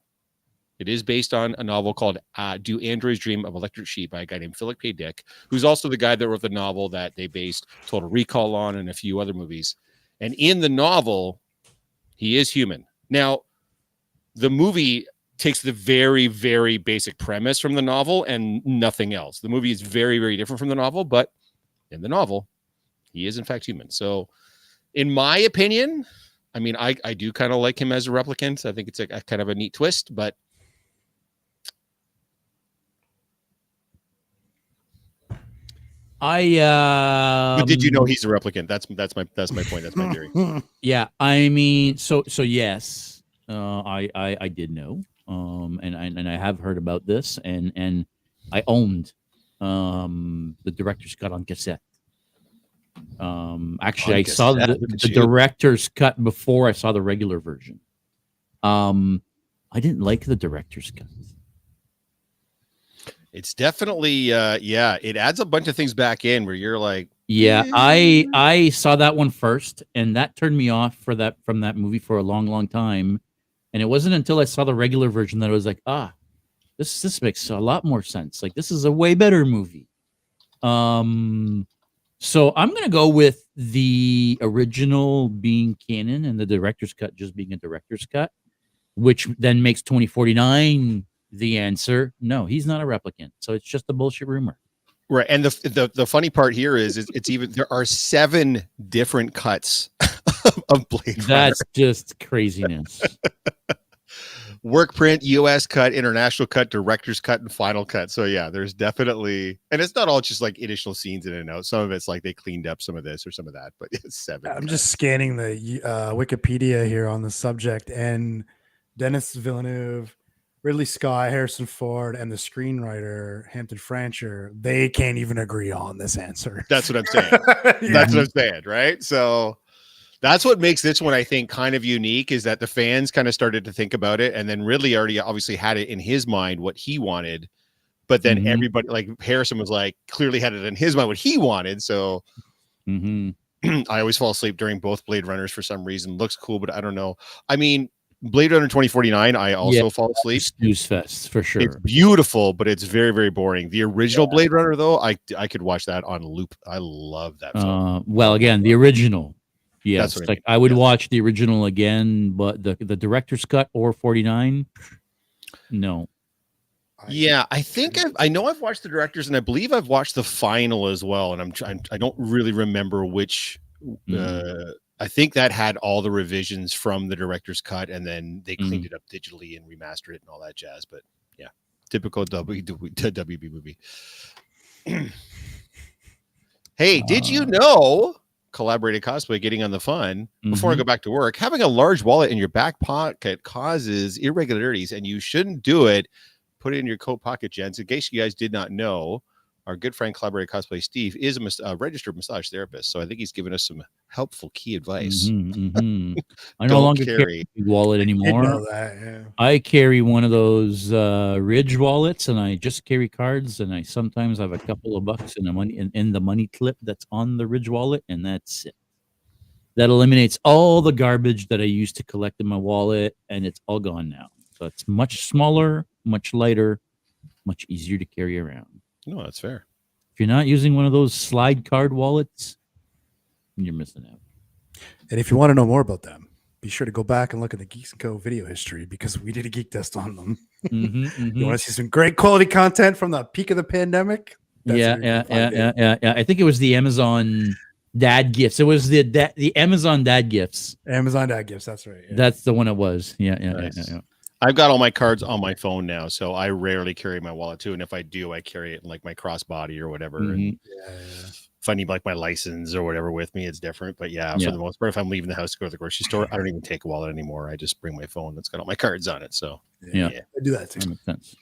S2: It is based on a novel called Do Androids Dream of Electric Sheep by a guy named Philip K. Dick, who's also the guy that wrote the novel that they based Total Recall on and a few other movies. And in the novel, he is human. Now, the movie takes the very, very basic premise from the novel and nothing else. The movie is very, very different from the novel, but in the novel, he is in fact human. So in my opinion, I mean, I do kind of like him as a replicant. I think it's a kind of a neat twist, but but did you know he's a replicant? That's my point. That's my theory.
S1: Yeah, I mean, so yes, I did know, and I have heard about this, and I owned the director's cut on cassette. Actually, I saw the director's cut before I saw the regular version. I didn't like the director's cut.
S2: It's definitely it adds a bunch of things back in where you're like,
S1: yeah, I saw that one first, and that turned me off from that movie for a long time. And it wasn't until I saw the regular version that I was like, this makes a lot more sense. Like, this is a way better movie. So I'm gonna go with the original being canon and the director's cut just being a director's cut, which then makes 2049 the answer. No, he's not a replicant. So it's just a bullshit rumor.
S2: Right. And the funny part here is it's even there are 7 different cuts of Blade Runner.
S1: That's just craziness.
S2: Work print, US cut, international cut, director's cut, and final cut. So yeah, there's definitely, and it's not all just like additional scenes in and out. Some of it's like they cleaned up some of this or some of that, but it's 7.
S3: I'm just scanning the Wikipedia here on the subject, and Denis Villeneuve, Ridley Scott, Harrison Ford, and the screenwriter Hampton Francher, they can't even agree on this answer.
S2: That's what I'm saying. That's what I'm saying, right? So that's what makes this one, I think, kind of unique, is that the fans kind of started to think about it, and then Ridley already obviously had it in his mind what he wanted, but then everybody, like Harrison was like, clearly had it in his mind what he wanted. So I always fall asleep during both Blade Runners for some reason. Looks cool, but I don't know. I mean, Blade Runner 2049, I also fall asleep.
S1: Snooze fest for sure.
S2: It's beautiful, but it's very, very boring. The original Blade Runner, though, I could watch that on loop. I love that film.
S1: Well, again, the original. Yes,
S2: That's what
S1: like I would watch the original again, but the director's cut or 49, no.
S2: Yeah, I think I know I've watched the directors, and I believe I've watched the final as well. And I don't really remember which. I think that had all the revisions from the director's cut, and then they cleaned it up digitally and remastered it and all that jazz. But yeah, typical WB movie. Hey, did you know? Collaborated cosplay, getting on the fun. Before I go back to work, having a large wallet in your back pocket causes irregularities, and you shouldn't do it. Put it in your coat pocket, gents. In case you guys did not know, our good friend Collaborated Cosplay Steve is a registered massage therapist, so I think he's given us some helpful key advice.
S1: I no longer carry a wallet anymore.
S3: I know that, yeah.
S1: I carry one of those Ridge wallets, and I just carry cards, and I sometimes have a couple of bucks in the money clip that's on the Ridge wallet, and that's it. That eliminates all the garbage that I used to collect in my wallet, and it's all gone now. So it's much smaller, much lighter, much easier to carry around.
S2: No, that's fair.
S1: If you're not using one of those slide card wallets, you're missing out.
S3: And if you want to know more about them, be sure to go back and look at the Geeks & Co. video history, because we did a geek test on them. You want to see some great quality content from the peak of the pandemic?
S1: Yeah. I think it was the Amazon Dad Gifts. It was the Amazon Dad Gifts.
S3: Amazon Dad Gifts, that's right. Yeah.
S1: That's the one it was. Yeah.
S2: I've got all my cards on my phone now, so I rarely carry my wallet too. And if I do, I carry it in like my crossbody or whatever. And if I need like my license or whatever with me, it's different. But for the most part, if I'm leaving the house to go to the grocery store, I don't even take a wallet anymore. I just bring my phone that's got all my cards on it. So
S3: I do that too.
S1: That makes sense.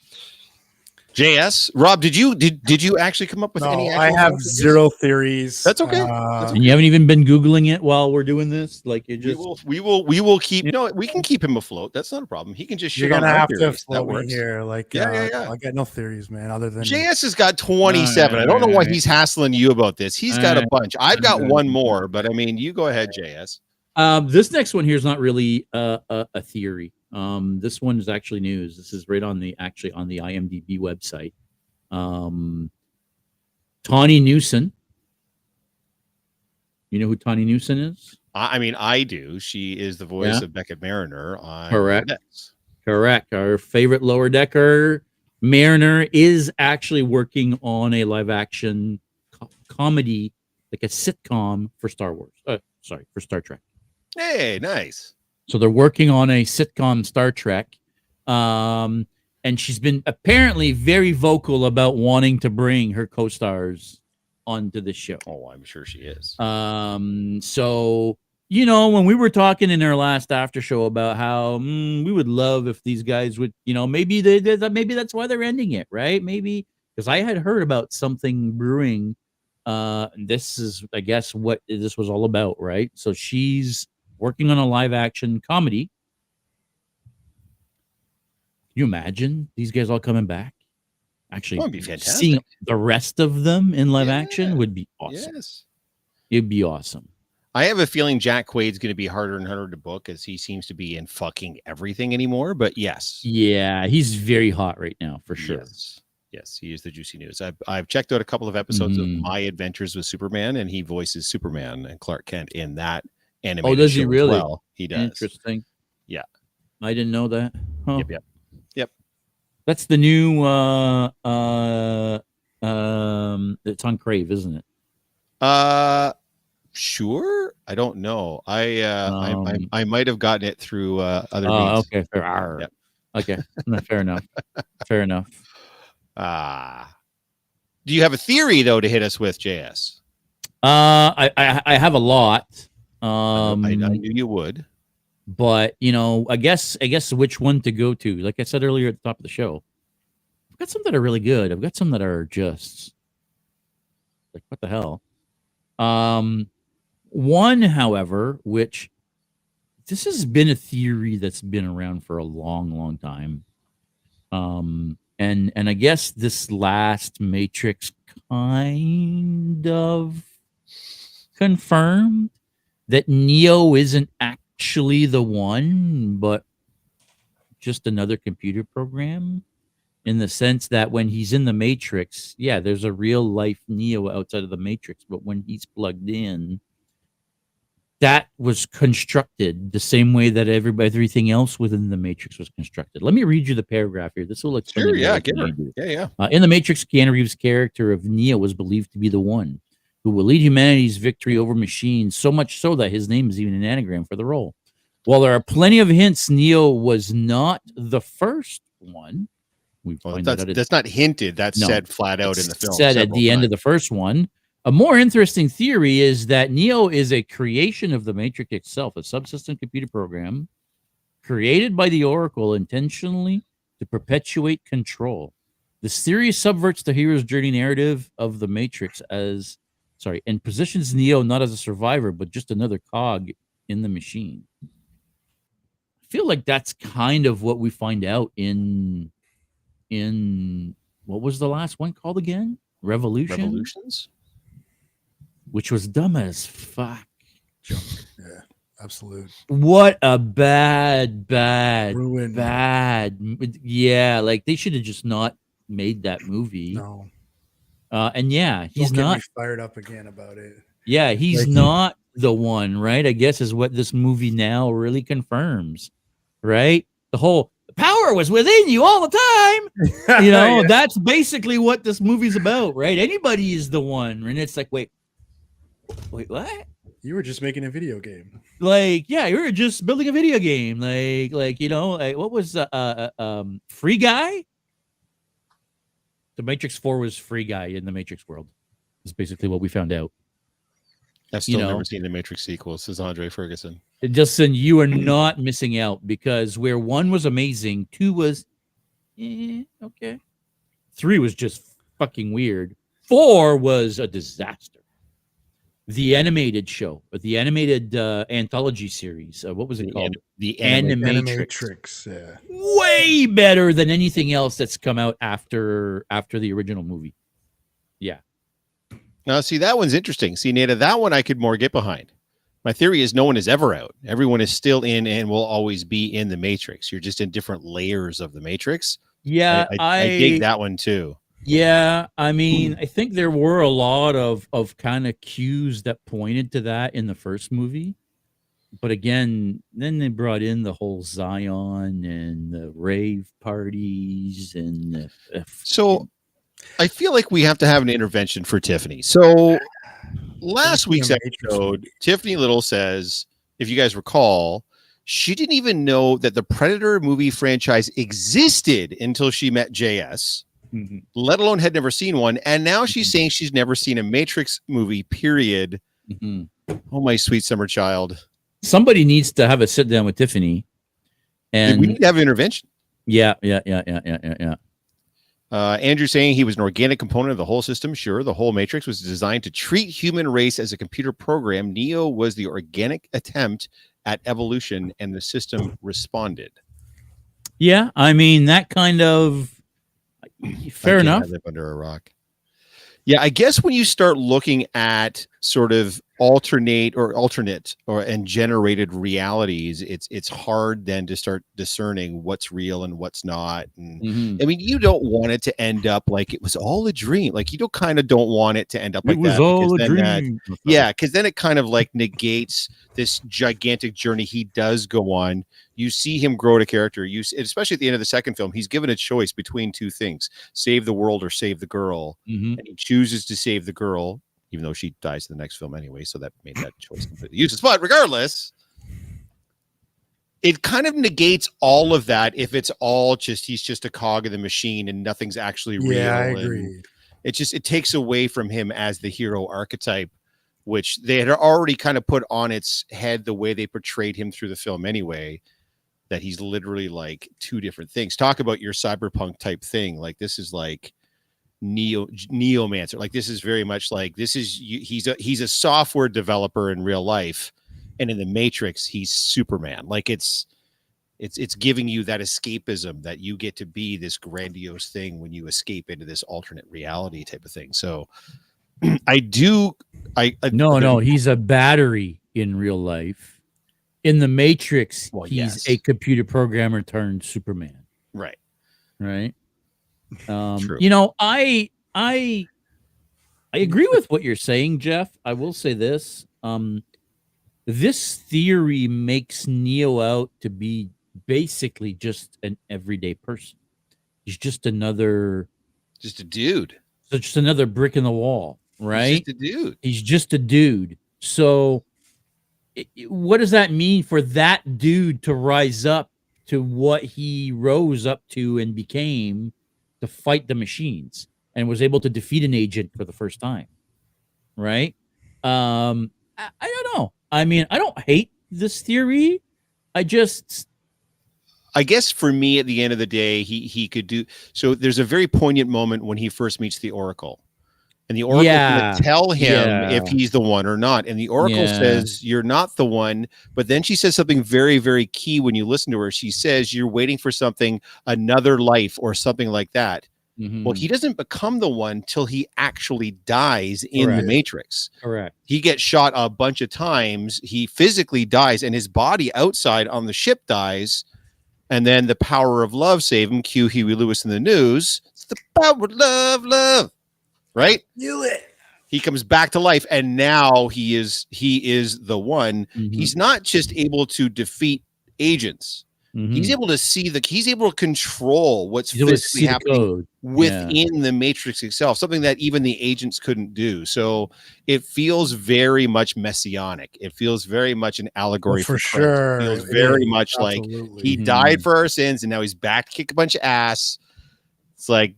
S2: JS, Rob, did you actually come up with
S3: No,
S2: any?
S3: I
S2: actual
S3: have
S2: theories?
S3: zero theories.
S2: That's okay. That's
S1: And you haven't even been Googling it while we're doing this? Like you just
S2: We will keep. No, we can keep him afloat. That's not a problem. He can just
S3: You're
S2: shit on
S3: gonna
S2: our
S3: have to
S2: theories. That
S3: float me
S2: works.
S3: here. Like,
S2: Yeah.
S3: I got no theories, man. Other than
S2: JS has got 27. I don't know why he's hassling you about this. He's got a bunch. I've got one more, but I mean, you go ahead, JS.
S1: This next one here is not really a theory. This one is actually news. This is right on the IMDb website. Tawny Newson. You know who Tawny Newson is?
S2: I mean, I do. She is the voice of Beckett Mariner on
S1: Correct.
S2: Decks.
S1: Correct. Our favorite Lower Decker Mariner is actually working on a live action comedy, like a sitcom for Star Wars. For Star Trek.
S2: Hey, nice.
S1: So they're working on a sitcom Star Trek. And she's been apparently very vocal about wanting to bring her co-stars onto the show.
S2: Oh, I'm sure she is.
S1: So, you know, when we were talking in our last after show about how we would love if these guys would, you know, maybe maybe that's why they're ending it, right? Maybe because I had heard about something brewing. This is, I guess, what this was all about, right? So she's working on a live action comedy. Can you imagine these guys all coming back? Actually,
S2: would be fantastic.
S1: Seeing the rest of them in live action would be awesome.
S2: Yes.
S1: It'd be awesome.
S2: I have a feeling Jack Quaid's going to be harder and harder to book as he seems to be in fucking everything anymore. But yes.
S1: Yeah, he's very hot right now, for sure.
S2: Yes, he is the juicy news. I've checked out a couple of episodes of My Adventures with Superman, and he voices Superman and Clark Kent in that animated
S1: does
S2: show
S1: he really?
S2: as well. He does.
S1: Interesting.
S2: Yeah.
S1: I didn't know that. Huh.
S2: Yep.
S1: That's the new it's on Crave, isn't it?
S2: Sure. I don't know. I might have gotten it through other means.
S1: Okay. Yep. Okay. Fair enough. Fair enough.
S2: Do you have a theory though to hit us with, JS?
S1: I have a lot.
S2: I knew you would.
S1: But you know, I guess which one to go to. Like I said earlier at the top of the show, I've got some that are really good. I've got some that are just like, what the hell? One, however, which this has been a theory that's been around for a long, long time. And I guess this last Matrix kind of confirmed that Neo isn't actually the one, but just another computer program, in the sense that when he's in the Matrix, yeah, there's a real life Neo outside of the Matrix, but when he's plugged in, that was constructed the same way that everything else within the Matrix was constructed. Let me read you the paragraph here. This will explain.
S2: Sure, yeah, give her. Yeah.
S1: In the Matrix, Keanu Reeves' character of Neo was believed to be the one who will lead humanity's victory over machines, so much so that his name is even an anagram for the role. While there are plenty of hints Neo was not the first one,
S2: that's not hinted. That's said flat out in the film.
S1: Said at the end of the first one. A more interesting theory is that Neo is a creation of the Matrix itself, a subsystem computer program created by the Oracle intentionally to perpetuate control. This theory subverts the hero's journey narrative of the Matrix and positions Neo not as a survivor, but just another cog in the machine. I feel like that's kind of what we find out in what was the last one called again? Revolutions? Which was dumb as fuck.
S3: Junk. Yeah, absolute.
S1: What a bad.
S3: Ruin.
S1: Yeah, like they should have just not made that movie.
S3: No.
S1: And yeah, he's
S3: Don't get
S1: not
S3: me fired up again about it.
S1: Yeah, he's not the one, right? I guess is what this movie now really confirms, right? The whole power was within you all the time. You know, that's basically what this movie's about, right? Anybody is the one. And it's like, wait, what?
S3: You were just making a video game.
S1: Like, yeah, you were just building a video game. Like, you know, what was Free Guy? The Matrix 4 was Free Guy in the Matrix world. That's basically what we found out.
S2: I've still never seen the Matrix sequel. This is Andre Ferguson.
S1: Justin, you are not missing out, because where 1 was amazing, 2 was okay. 3 was just fucking weird. 4 was a disaster. The animated show, but the animated anthology series, what was it called?
S2: The
S1: Animatrix.
S3: Animatrix. Yeah.
S1: Way better than anything else that's come out after the original movie. Yeah.
S2: Now, see, that one's interesting. See, Nata, that one I could more get behind. My theory is no one is ever out. Everyone is still in and will always be in the Matrix. You're just in different layers of the Matrix.
S1: Yeah,
S2: I dig that one too.
S1: Yeah, I mean, I think there were a lot of kind of cues that pointed to that in the first movie. But again, then they brought in the whole Zion and the rave parties and
S2: so I feel like we have to have an intervention for Tiffany. So last week's episode, Tiffany Little says, if you guys recall, she didn't even know that the Predator movie franchise existed until she met JS, let alone had never seen one. And now she's saying she's never seen a Matrix movie, period. Oh, my sweet summer child.
S1: Somebody needs to have a sit down with Tiffany. And
S2: we need to have an intervention.
S1: Yeah.
S2: Andrew saying he was an organic component of the whole system. Sure, the whole Matrix was designed to treat human race as a computer program. Neo was the organic attempt at evolution, and the system responded.
S1: Yeah, I mean, that kind of fair enough.
S2: I live under a rock. Yeah, I guess when you start looking at sort of alternate and generated realities, it's hard then to start discerning what's real and what's not. And I mean, you don't want it to end up like it was all a dream. Like you don't want it to end up like that.
S1: It was all a dream.
S2: Yeah, because then it kind of like negates this gigantic journey he does go on. You see him grow to character. Especially at the end of the second film, he's given a choice between two things: save the world or save the girl. And he chooses to save the girl, even though she dies in the next film anyway. So that made that choice completely useless. But regardless, it kind of negates all of that if it's all just he's just a cog of the machine and nothing's actually real.
S3: Yeah, I agree.
S2: It takes away from him as the hero archetype, which they had already kind of put on its head the way they portrayed him through the film anyway. That he's literally like two different things. Talk about your cyberpunk type thing. Like this is like Neomancer. Like this is very much like he's a software developer in real life, and in the Matrix he's Superman. Like it's giving you that escapism that you get to be this grandiose thing when you escape into this alternate reality type of thing. So no,
S1: he's a battery in real life. In the Matrix, he's a computer programmer turned Superman.
S2: Right.
S1: True. You know, I agree with what you're saying, Jeff. I will say this. This theory makes Neo out to be basically just an everyday person. He's just a dude. So just another brick in the wall, right? He's just a dude. So what does that mean for that dude to rise up to what he rose up to and became to fight the machines and was able to defeat an agent for the first time? Right? I don't know. I mean, I don't hate this theory. I guess
S2: for me, at the end of the day, he could do. So there's a very poignant moment when he first meets the Oracle. And the Oracle can tell him if he's the one or not. And the Oracle says, you're not the one. But then she says something very, very key when you listen to her. She says, you're waiting for something, another life or something like that. Well, he doesn't become the one till he actually dies in the Matrix.
S1: Correct.
S2: He gets shot a bunch of times. He physically dies and his body outside on the ship dies. And then the power of love saved him. Cue Huey Lewis in the news. It's the power of love. Right?
S3: Knew it.
S2: He comes back to life, and now he is the one. He's not just able to defeat agents. He's able to he's able to control what's physically happening within the Matrix itself, something that even the agents couldn't do. So it feels very much messianic. It feels very much an allegory for
S3: sure.
S2: It feels very much like he died for our sins, and now he's back to kick a bunch of ass. It's like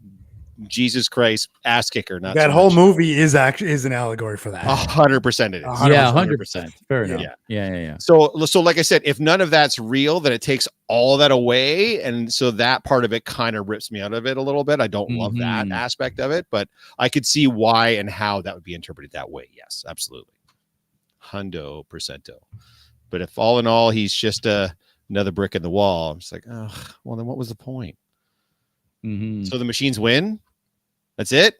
S2: Jesus Christ ass kicker. Not
S3: that
S2: so
S3: whole
S2: much.
S3: movie is an allegory for that.
S2: 100% it is.
S3: 100%.
S1: Yeah, 100%. Fair enough.
S2: Yeah.
S1: Yeah.
S2: So like I said, if none of that's real, then it takes all that away, and so that part of it kind of rips me out of it a little bit. I don't love that
S1: Mhm.
S2: aspect of it, but I could see why and how that would be interpreted that way. Yes, absolutely, 100%. But if all in all he's just another brick in the wall, I'm just like, oh, well, then what was the point?
S1: Mhm.
S2: So the machines win. That's it.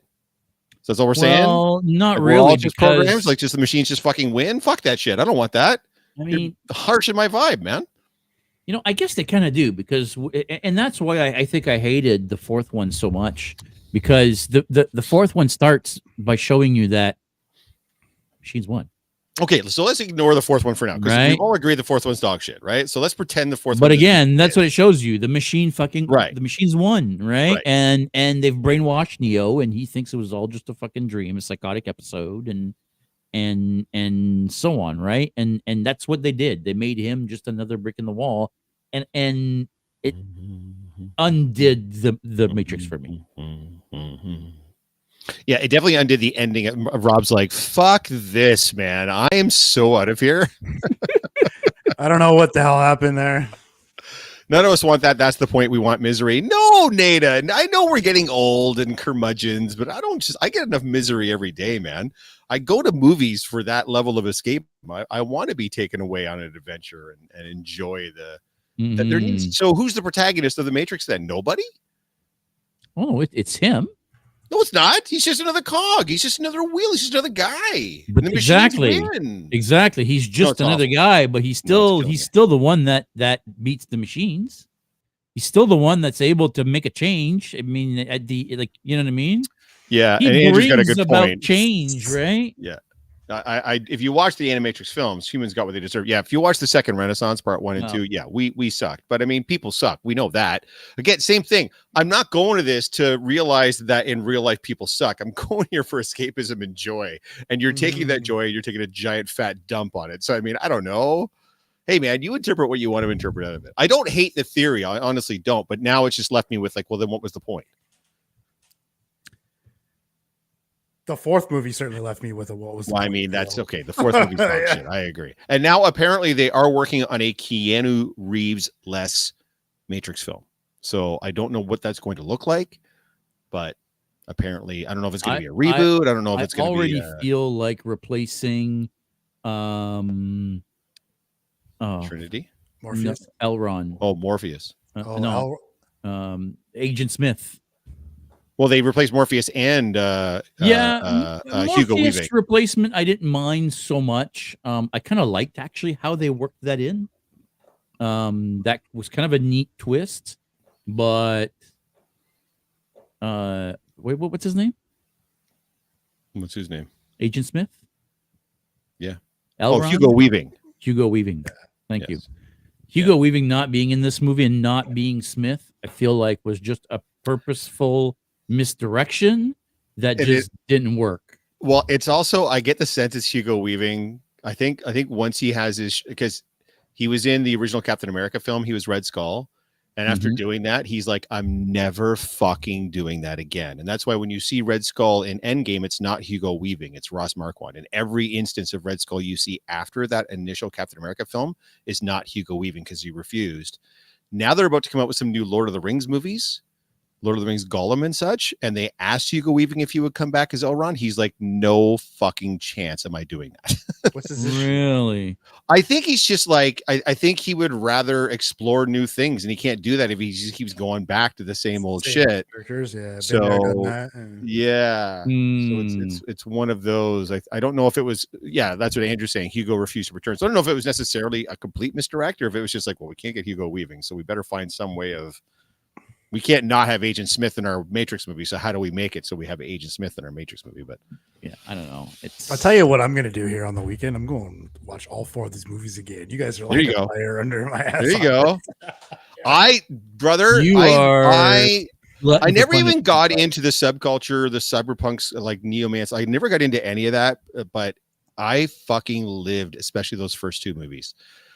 S2: So that's all we're saying.
S1: Well, not
S2: Like, we're all
S1: really,
S2: just programs,
S1: because
S2: like just the machines just fucking win. Fuck that shit. I don't want that.
S1: I mean,
S2: You're harshing my vibe, man.
S1: I guess they kind of do, because, and that's why I think I hated the fourth one so much, because the fourth one starts by showing you that machines won.
S2: Okay, so let's ignore the fourth one for now, because
S1: Right.
S2: we all agree the fourth one's dog shit, right? So let's pretend the fourth
S1: But
S2: one.
S1: again, that's what it shows you. The machine
S2: Right.
S1: the machines won, right?
S2: Right.
S1: And they've brainwashed Neo, and he thinks it was all just a fucking dream, a psychotic episode, and so on, right? And that's what they did. They made him just another brick in the wall, and it undid the Matrix for me.
S2: Yeah, it definitely undid the ending. Rob's like, fuck this, man. I am so out of here.
S3: I don't know what the hell happened there.
S2: None of us want that. That's the point. We want misery. No, Nada. I know we're getting old and curmudgeons, but I get enough misery every day, man. I go to movies for that level of escape. I want to be taken away on an adventure and enjoy that there needs. So who's the protagonist of the Matrix then? Nobody?
S1: Oh, it's him.
S2: No, it's not. He's just another cog. He's just another wheel. He's just another guy.
S1: But
S2: And the machines
S1: exactly.
S2: win.
S1: Exactly. He's just
S2: it's
S1: another
S2: awful.
S1: guy, but he's still
S2: killing me.
S1: the one that beats the machines. He's still the one that's able to make a change. I mean, at the, like, you know what I mean?
S2: Yeah,
S1: He
S2: and Andrew's got a
S1: brings
S2: good
S1: about
S2: point.
S1: change, right?
S2: Yeah. I if you watch the Animatrix films, humans got what they deserve. Yeah, if you watch the second Renaissance part 1 and 2, yeah, we sucked. But I mean, people suck. We know that. Again, same thing. I'm not going to this to realize that in real life people suck. I'm going here for escapism and joy. And you're taking that joy, you're taking a giant fat dump on it. So I mean, I don't know. Hey man, you interpret what you want to interpret out of it. I don't hate the theory. I honestly don't. But now it's just left me with like, well, then what was the point?
S3: The fourth movie certainly left me with a what was the
S2: Well, I
S3: point,
S2: mean, that's
S3: Bill.
S2: okay. The fourth movie's dog shit. I agree. And now apparently they are working on a Keanu Reeves-less Matrix film. So I don't know what that's going to look like, but apparently I don't know if it's going to be a reboot. I don't know if it's going to be.
S1: I already feel like replacing
S2: Trinity.
S3: Morpheus.
S1: No, Elron.
S2: Oh, Morpheus.
S1: Agent Smith.
S2: Well, they replaced Morpheus and Hugo
S1: Morpheus
S2: Weaving.
S1: replacement I didn't mind so much. I kind of liked actually how they worked that in. That was kind of a neat twist, but what's his name?
S2: What's his name?
S1: Agent Smith?
S2: Yeah.
S1: Elron?
S2: Oh, Hugo Weaving.
S1: Hugo Weaving. Thank you.
S2: Yes.
S1: Hugo Weaving not being in this movie and not being Smith, I feel like was just a purposeful misdirection that didn't work.
S2: Well, it's also, I get the sense it's Hugo Weaving. I think once he has his, because he was in the original Captain America film, he was Red Skull. And after doing that, he's like, I'm never fucking doing that again. And that's why when you see Red Skull in Endgame, it's not Hugo Weaving, it's Ross Marquand. And every instance of Red Skull you see after that initial Captain America film is not Hugo Weaving because he refused. Now they're about to come out with some new Lord of the Rings movies, Lord of the Rings Gollum and such, and they asked Hugo Weaving if he would come back as Elrond. He's like, no fucking chance am I doing that.
S3: What's his issue?
S1: Really?
S2: I think he's just like, I think he would rather explore new things, and he can't do that if he just keeps going back to the same old shit.
S3: Characters, yeah. Been
S2: So,
S3: there, done that, and-
S2: yeah. So it's one of those. I don't know if it was, yeah, that's what Andrew's saying. Hugo refused to return. So I don't know if it was necessarily a complete misdirect or if it was just like, well, we can't get Hugo Weaving, so we better find some way of, we can't not have Agent Smith in our Matrix movie. So how do we make it so we have Agent Smith in our Matrix movie? But
S1: yeah, I don't know.
S3: I'll tell you what I'm going to do here on the weekend. I'm going to watch all 4 of these movies again. You guys are like a fire under my ass.
S2: There you go. I never even got into the subculture, the cyberpunks, like neomance. I never got into any of that, but I fucking lived, especially those first 2 movies.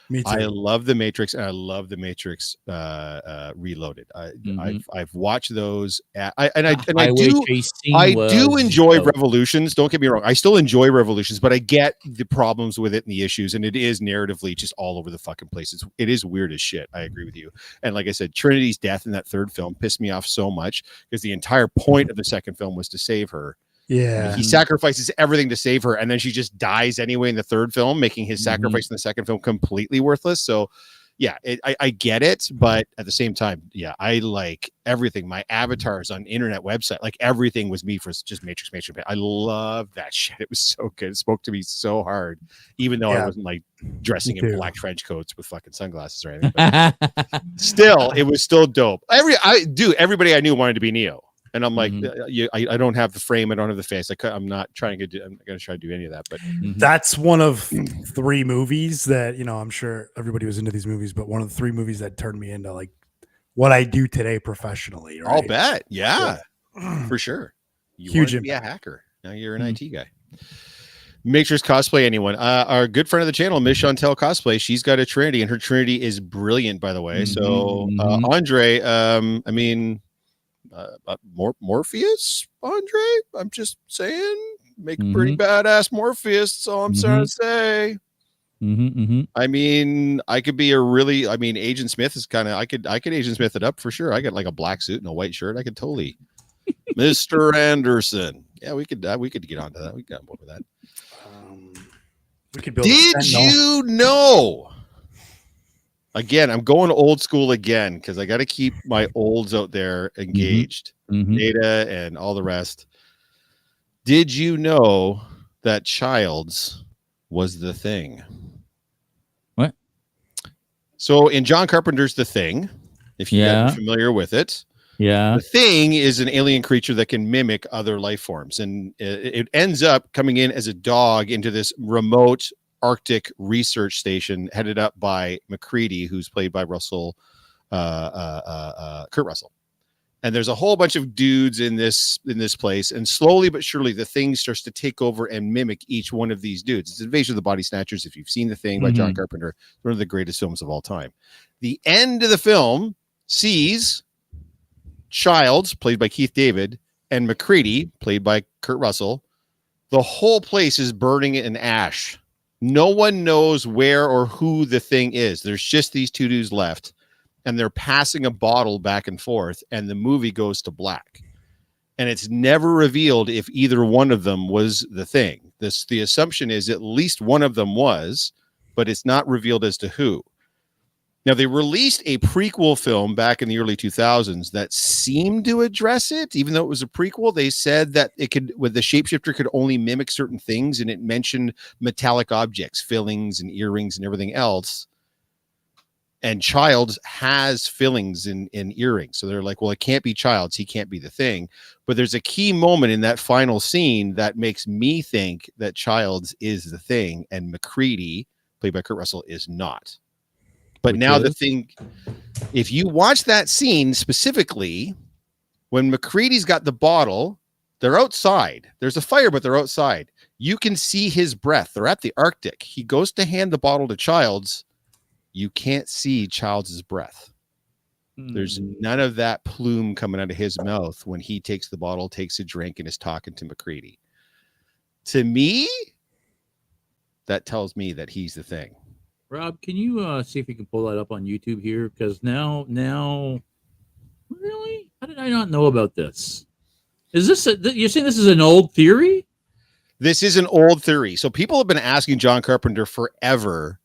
S3: Me too.
S2: I love the Matrix, and I love the Matrix Reloaded. I've watched those. I
S1: Highway
S2: do.
S1: chase scene
S2: I
S1: was
S2: do enjoy
S1: dope.
S2: Revolutions. Don't get me wrong. I still enjoy Revolutions, but I get the problems with it and the issues, and it is narratively just all over the fucking place. It is weird as shit. I agree with you. And like I said, Trinity's death in that third film pissed me off so much because the entire point of the second film was to save her.
S3: Yeah.
S2: He sacrifices everything to save her, and then she just dies anyway in the third film, making his sacrifice in the second film completely worthless. So, yeah, I get it, but at the same time, yeah, I like everything. My avatars on internet website, like everything was me for just Matrix. I love that shit. It was so good. It spoke to me so hard, even though I wasn't like dressing in black trench coats with fucking sunglasses or anything. But still, it was still dope. Everybody I knew wanted to be Neo. And I'm like, I don't have the frame. I don't have the face. I'm not trying to do. I'm going to try to do any of that. But
S3: that's one of 3 movies that, you know, I'm sure everybody was into these movies, but one of the 3 movies that turned me into like what I do today professionally. Right?
S2: I'll bet. Yeah, for sure. You
S3: Huge
S2: wanted to be a hacker. Now you're an IT guy. Matrix cosplay anyone? Our good friend of the channel, Miss Chantel Cosplay. She's got a Trinity, and her Trinity is brilliant, by the way. So Andre, I mean. Morpheus, Andre. I'm just saying, make a pretty badass Morpheus. That's all I'm trying to say. I mean, I could be Agent Smith is kind of. I could Agent Smith it up for sure. I got like a black suit and a white shirt. I could totally, Mr. Anderson. Yeah, we could get onto that. We got over that.
S3: We could build.
S2: Did you know? Again, I'm going old school again because I got to keep my olds out there engaged. Data and all the rest. Did you know that Childs was The Thing?
S1: What?
S2: So in John Carpenter's The Thing, if you guys are familiar with it, The Thing is an alien creature that can mimic other life forms. And it ends up coming in as a dog into this remote Arctic research station headed up by McCready, who's played by Kurt Russell. And there's a whole bunch of dudes in this place, and slowly but surely the Thing starts to take over and mimic each one of these dudes. It's Invasion of the Body Snatchers. If you've seen The Thing by John Carpenter, one of the greatest films of all time. The end of the film sees Childs, played by Keith David, and McCready, played by Kurt Russell. The whole place is burning in ash. No one knows where or who the Thing is. There's just these 2 dudes left, and they're passing a bottle back and forth, and the movie goes to black. And it's never revealed if either one of them was the Thing. The assumption is at least one of them was, but it's not revealed as to who. Now, they released a prequel film back in the early 2000s that seemed to address it. Even though it was a prequel, they said that the shapeshifter could only mimic certain things, and it mentioned metallic objects, fillings and earrings and everything else. And Childs has fillings in earrings. So they're like, well, it can't be Childs. He can't be the Thing. But there's a key moment in that final scene that makes me think that Childs is the Thing and McCready, played by Kurt Russell, is not. But now the Thing, if you watch that scene specifically, when McCready's got the bottle, they're outside. There's a fire, but they're outside. You can see his breath. They're at the Arctic. He goes to hand the bottle to Childs. You can't see Childs' breath. There's none of that plume coming out of his mouth when he takes the bottle, takes a drink, and is talking to McCready. To me, that tells me that he's the Thing.
S1: Rob, can you see if you can pull that up on YouTube here? Because now, really? How did I not know about this? Is this you're saying this is an old theory?
S2: This is an old theory. So people have been asking John Carpenter forever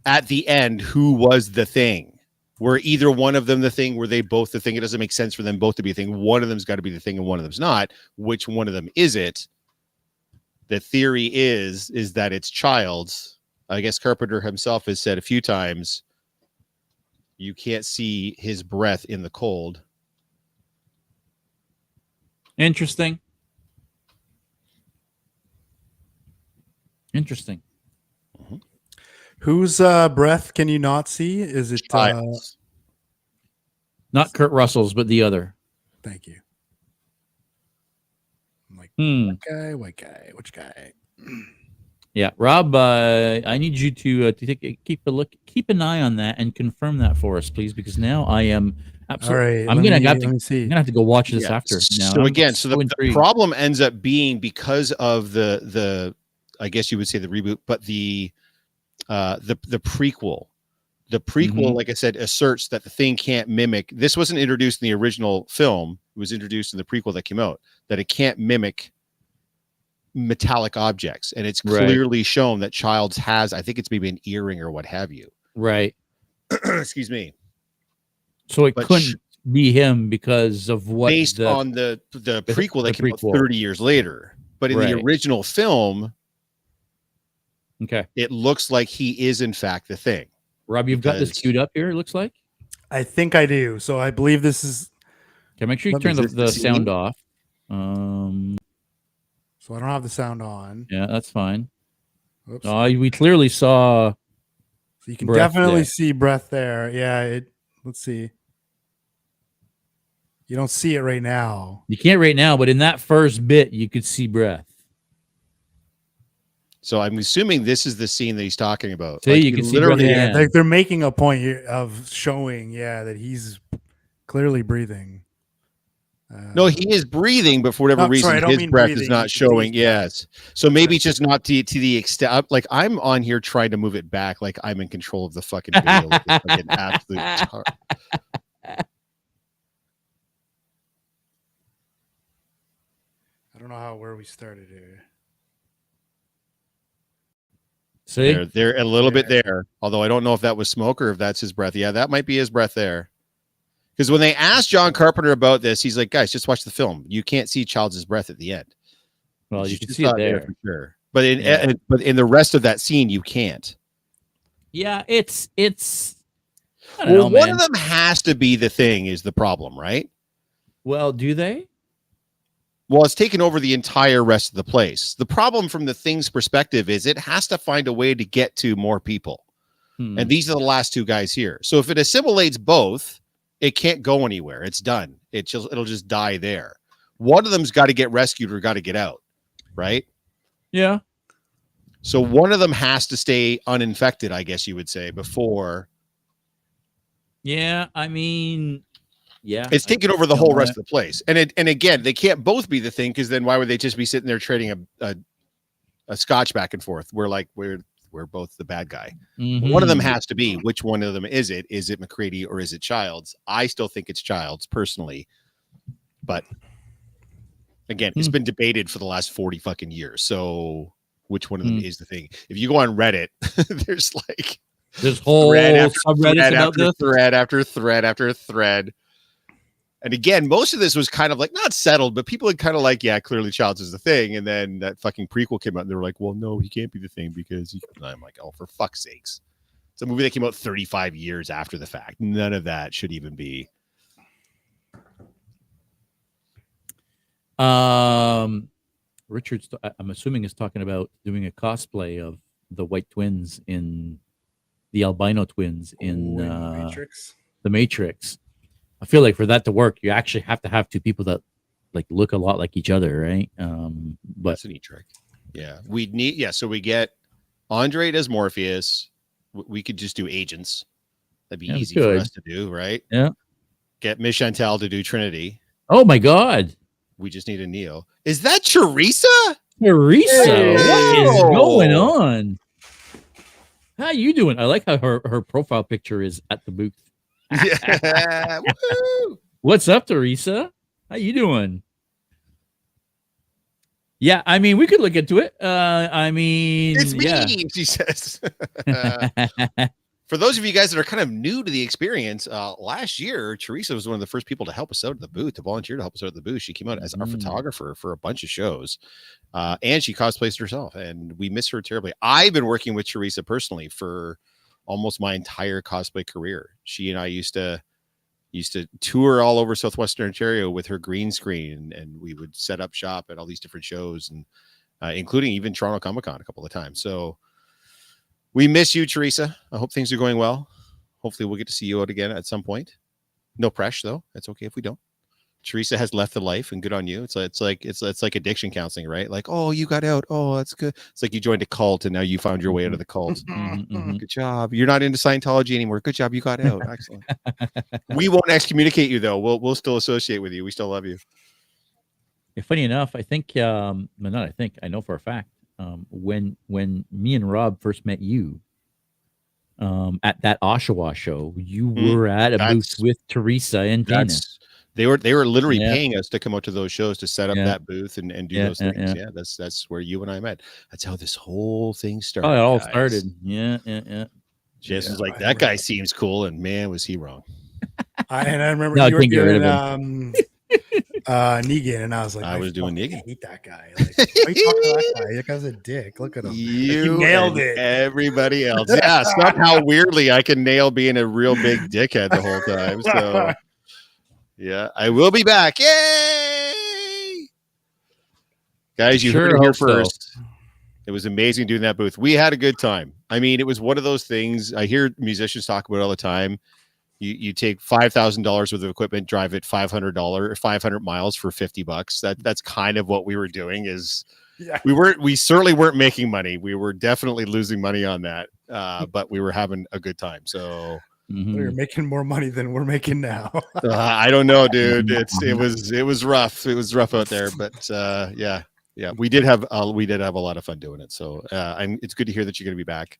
S2: at the end who was the Thing. Were either one of them the Thing? Were they both the Thing? It doesn't make sense for them both to be a Thing. One of them's got to be the Thing and one of them's not. Which one of them is it? The theory is that it's Childs. I guess Carpenter himself has said a few times, you can't see his breath in the cold.
S1: Interesting.
S3: Whose breath can you not see? Is it
S1: not Kurt Russell's, but the other?
S3: Thank you. I'm like, which guy?
S1: Yeah, Rob, I need you to keep an eye on that, and confirm that for us, please, because now I am
S3: All
S1: absolutely.
S3: right,
S1: I'm
S3: let me see.
S1: gonna have to go watch this
S2: Yeah.
S1: after now.
S2: So
S1: I'm
S2: again, so
S1: so
S2: the
S1: intrigued.
S2: problem ends up being because of the I guess you would say the reboot, but the prequel. The prequel,
S1: Mhm.
S2: like I said, asserts that the thing can't mimic. This wasn't introduced in the original film. It was introduced in the prequel that came out, that it can't mimic metallic objects. And it's
S1: Right.
S2: clearly shown that Childs has, I think it's maybe an earring or what have you.
S1: Right.
S2: Excuse me.
S1: So it
S2: But
S1: couldn't be him because of what
S2: based
S1: the
S2: on the prequel
S1: the
S2: that came out
S1: prequel.
S2: 30 years later. But in the
S1: Right.
S2: original film,
S1: Okay.
S2: it looks like he is in fact the thing.
S1: Rob, you've got this
S2: Because-
S1: queued up here, it looks like.
S3: I think I do. So I believe this is.
S1: Okay, make sure you
S3: Let me-
S1: turn
S2: Is this
S1: the
S2: the
S1: sound
S2: scene?
S1: off.
S3: So I don't have the sound on.
S1: Yeah, that's fine.
S3: Oops.
S1: We clearly saw.
S3: So you can
S1: breath
S3: definitely
S1: there.
S3: see breath there. Yeah. Let's see. You don't see it right now.
S1: You can't right now, but in that first bit, you could see breath.
S2: So I'm assuming this is the scene that he's talking about.
S1: See, you
S2: he
S1: can see breath
S3: Yeah,
S1: again.
S3: they're making a point here of showing, that he's clearly breathing.
S2: No, he is breathing, but for whatever
S3: No,
S2: reason,
S3: sorry, I don't
S2: his
S3: mean
S2: breath
S3: breathing.
S2: is
S3: You
S2: not
S3: can see
S2: showing.
S3: his breath.
S2: Yes. So maybe it's just not to the extent. Like I'm on here trying to move it back, like I'm in control of the fucking video. Like it's like an absolute
S3: I don't know where we started here.
S1: See,
S2: they're a little bit
S3: Yeah.
S2: there. Although I don't know if that was smoke or if that's his breath. Yeah, that might be his breath there. Because when they asked John Carpenter about this, he's like, "Guys, just watch the film. You can't see Childs' breath at the end."
S1: well,
S2: It's
S1: you can
S2: just
S1: see it
S2: not
S1: there.
S2: for sure. But
S1: Yeah.
S2: but in the rest of that scene, you can't.
S1: Yeah, it's. I don't know,
S2: One
S1: man.
S2: of them has to be the thing. Is the problem, right?
S1: Well, do they?
S2: Well, it's taken over the entire rest of the place. The problem from the thing's perspective is it has to find a way to get to more people.
S1: Hmm.
S2: And these are the last two guys here. So if it assimilates both, it can't go anywhere. It's done. It'll just die there. One of them's got to get rescued or got to get out, right?
S1: Yeah.
S2: So one of them has to stay uninfected, I guess you would say, before
S1: Yeah, I mean, yeah.
S2: it's taken over the
S1: I
S2: whole
S1: know
S2: rest
S1: that.
S2: of the place. And again, they can't both be the thing, because then why would they just be sitting there trading a scotch back and forth? We're both the bad guy. One of them
S1: Mhm.
S2: has to be. Which one of them is it? Is it McCready or is it Childs? I still think it's Childs personally, but again, it's been debated for the last 40 fucking years. So which one of them is the thing? If you go on Reddit, there's like
S1: There's whole
S2: thread after
S1: subreddits
S2: thread
S1: about
S2: after
S1: this.
S2: thread after thread after thread. And again, most of this was kind of like not settled, but people had kind of like, yeah, clearly Childs is the thing. And then that fucking prequel came out and they were like, well, no, he can't be the thing because I'm like, oh, for fuck's sakes. It's a movie that came out 35 years after the fact. None of that should even be.
S1: Richard's, I'm assuming, is talking about doing a cosplay of the white twins in the albino twins in
S3: Matrix.
S1: the Matrix. I feel like for that to work, you actually have to have two people that like look a lot like each other, right? But
S2: That's a neat trick. Yeah, we need. Yeah, so we get Andre as Morpheus. We could just do agents. That'd be easy for us to do, right?
S1: Yeah.
S2: Get Miss Chantal to do Trinity.
S1: Oh my God,
S2: We just need a Neo. Is that Teresa?
S1: Teresa,
S2: Hey.
S1: what is going on? How you doing? I like how her profile picture is at the booth.
S2: Yeah. Woo!
S1: What's up, Teresa? How you doing? Yeah, I mean, we could look into it. I mean,
S2: It's me,
S1: yeah.
S2: she says. For those of you guys that are kind of new to the experience, last year, Teresa was one of the first people to help us out at the booth, to volunteer to help us out at the booth. She came out as our photographer for a bunch of shows, and she cosplayed herself, and we miss her terribly. I've been working with Teresa personally for almost my entire cosplay career. She and I used to tour all over Southwestern Ontario with her green screen, and we would set up shop at all these different shows, and including even Toronto Comic Con a couple of times. So we miss you, Teresa. I hope things are going well. Hopefully we'll get to see you out again at some point. No pressure, though. It's okay if we don't. Teresa has left the life, and good on you. It's like addiction counseling, right? Like, oh, you got out. Oh, that's good. It's like you joined a cult, and now you found your way out of the cult. Good job. You're not into Scientology anymore. Good job. You got out. Excellent. We won't excommunicate you though. We'll still associate with you. We still love you.
S1: Yeah, funny enough, I think, well, not I think, I know for a fact, when me and Rob first met you, at that Oshawa show, you were at a booth with Teresa and Tina.
S2: They were literally paying us to come out to those shows to set up that booth and do those things.
S1: Yeah.
S2: That's where you and I met. That's how this whole thing started.
S1: Oh, it all started. Yeah.
S2: Jason's like, that guy seems cool, and man, was he wrong.
S3: I remember you were doing Negan, and I was like,
S2: I was doing Negan.
S3: I hate that guy. Like, why are you talking to that guy? That guy's a dick. Look at him.
S2: You
S3: nailed it.
S2: Everybody else. Yeah, somehow weirdly I can nail being a real big dickhead the whole time. So yeah, I will be back. Yay! Guys, you heard it here first. It was amazing doing that booth. We had a good time. I mean, it was one of those things I hear musicians talk about all the time. You take $5,000 worth of equipment, drive it $500 miles for $50. That's kind of what we were doing. We certainly weren't making money. We were definitely losing money on that. But we were having a good time. So
S3: we were making more money than we're making now.
S2: I don't know, dude. It was rough. It was rough out there, but yeah, we did have a lot of fun doing it. So it's good to hear that you're going to be back.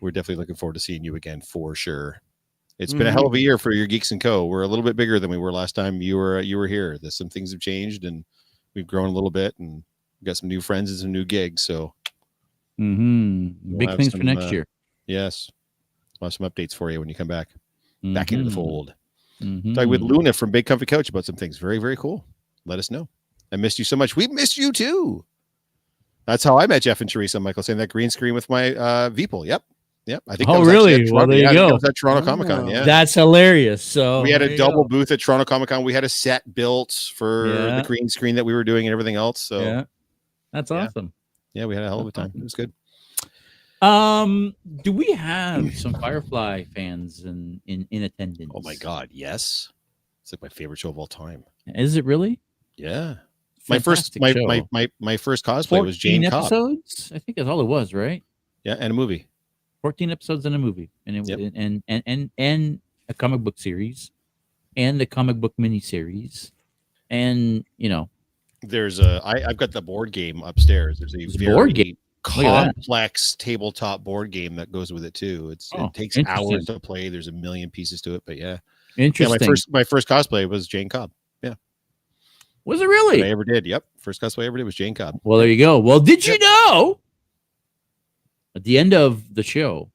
S2: We're definitely looking forward to seeing you again for sure. It's been a hell of a year for your Geeks and Co. We're a little bit bigger than we were last time you were here. There's some things have changed, and we've grown a little bit, and we've got some new friends and some new gigs. So,
S1: big things for next year.
S2: Yes, we'll have some updates for you when you come back into the fold. Talking with Luna from Big Comfy Couch about some things. Very, very cool. Let us know. I missed you so much. We missed you too. That's how I met Jeff and Teresa. Michael saying that green screen with my Veeple. Yep. I think.
S1: Oh, really? Well, there you go.
S2: That was at Toronto Comic Con. Yeah,
S1: that's hilarious. So
S2: we had a double booth at Toronto Comic Con. We had a set built for the green screen that we were doing and everything else. So
S1: that's awesome.
S2: Yeah, we had a hell of a time. It was good.
S1: Do we have some Firefly fans in attendance?
S2: Oh my God, yes. It's like my favorite show of all time.
S1: Is it really?
S2: Yeah. My first cosplay was Jane Cobb.
S1: Episodes? I think that's all it was, right?
S2: Yeah, and a movie.
S1: 14 episodes in a movie, and it was and a comic book series, and the comic book miniseries, and
S2: there's I've got the board game upstairs. There's a very
S1: board game,
S2: complex tabletop board game that goes with it too. It takes hours to play. There's a million pieces to it, but
S1: interesting.
S2: Yeah, my first cosplay was Jane Cobb. Yeah,
S1: was it really?
S2: I ever did. Yep, first cosplay I ever did was Jane Cobb.
S1: Well, there you go. Well, did you know? At the end of the show,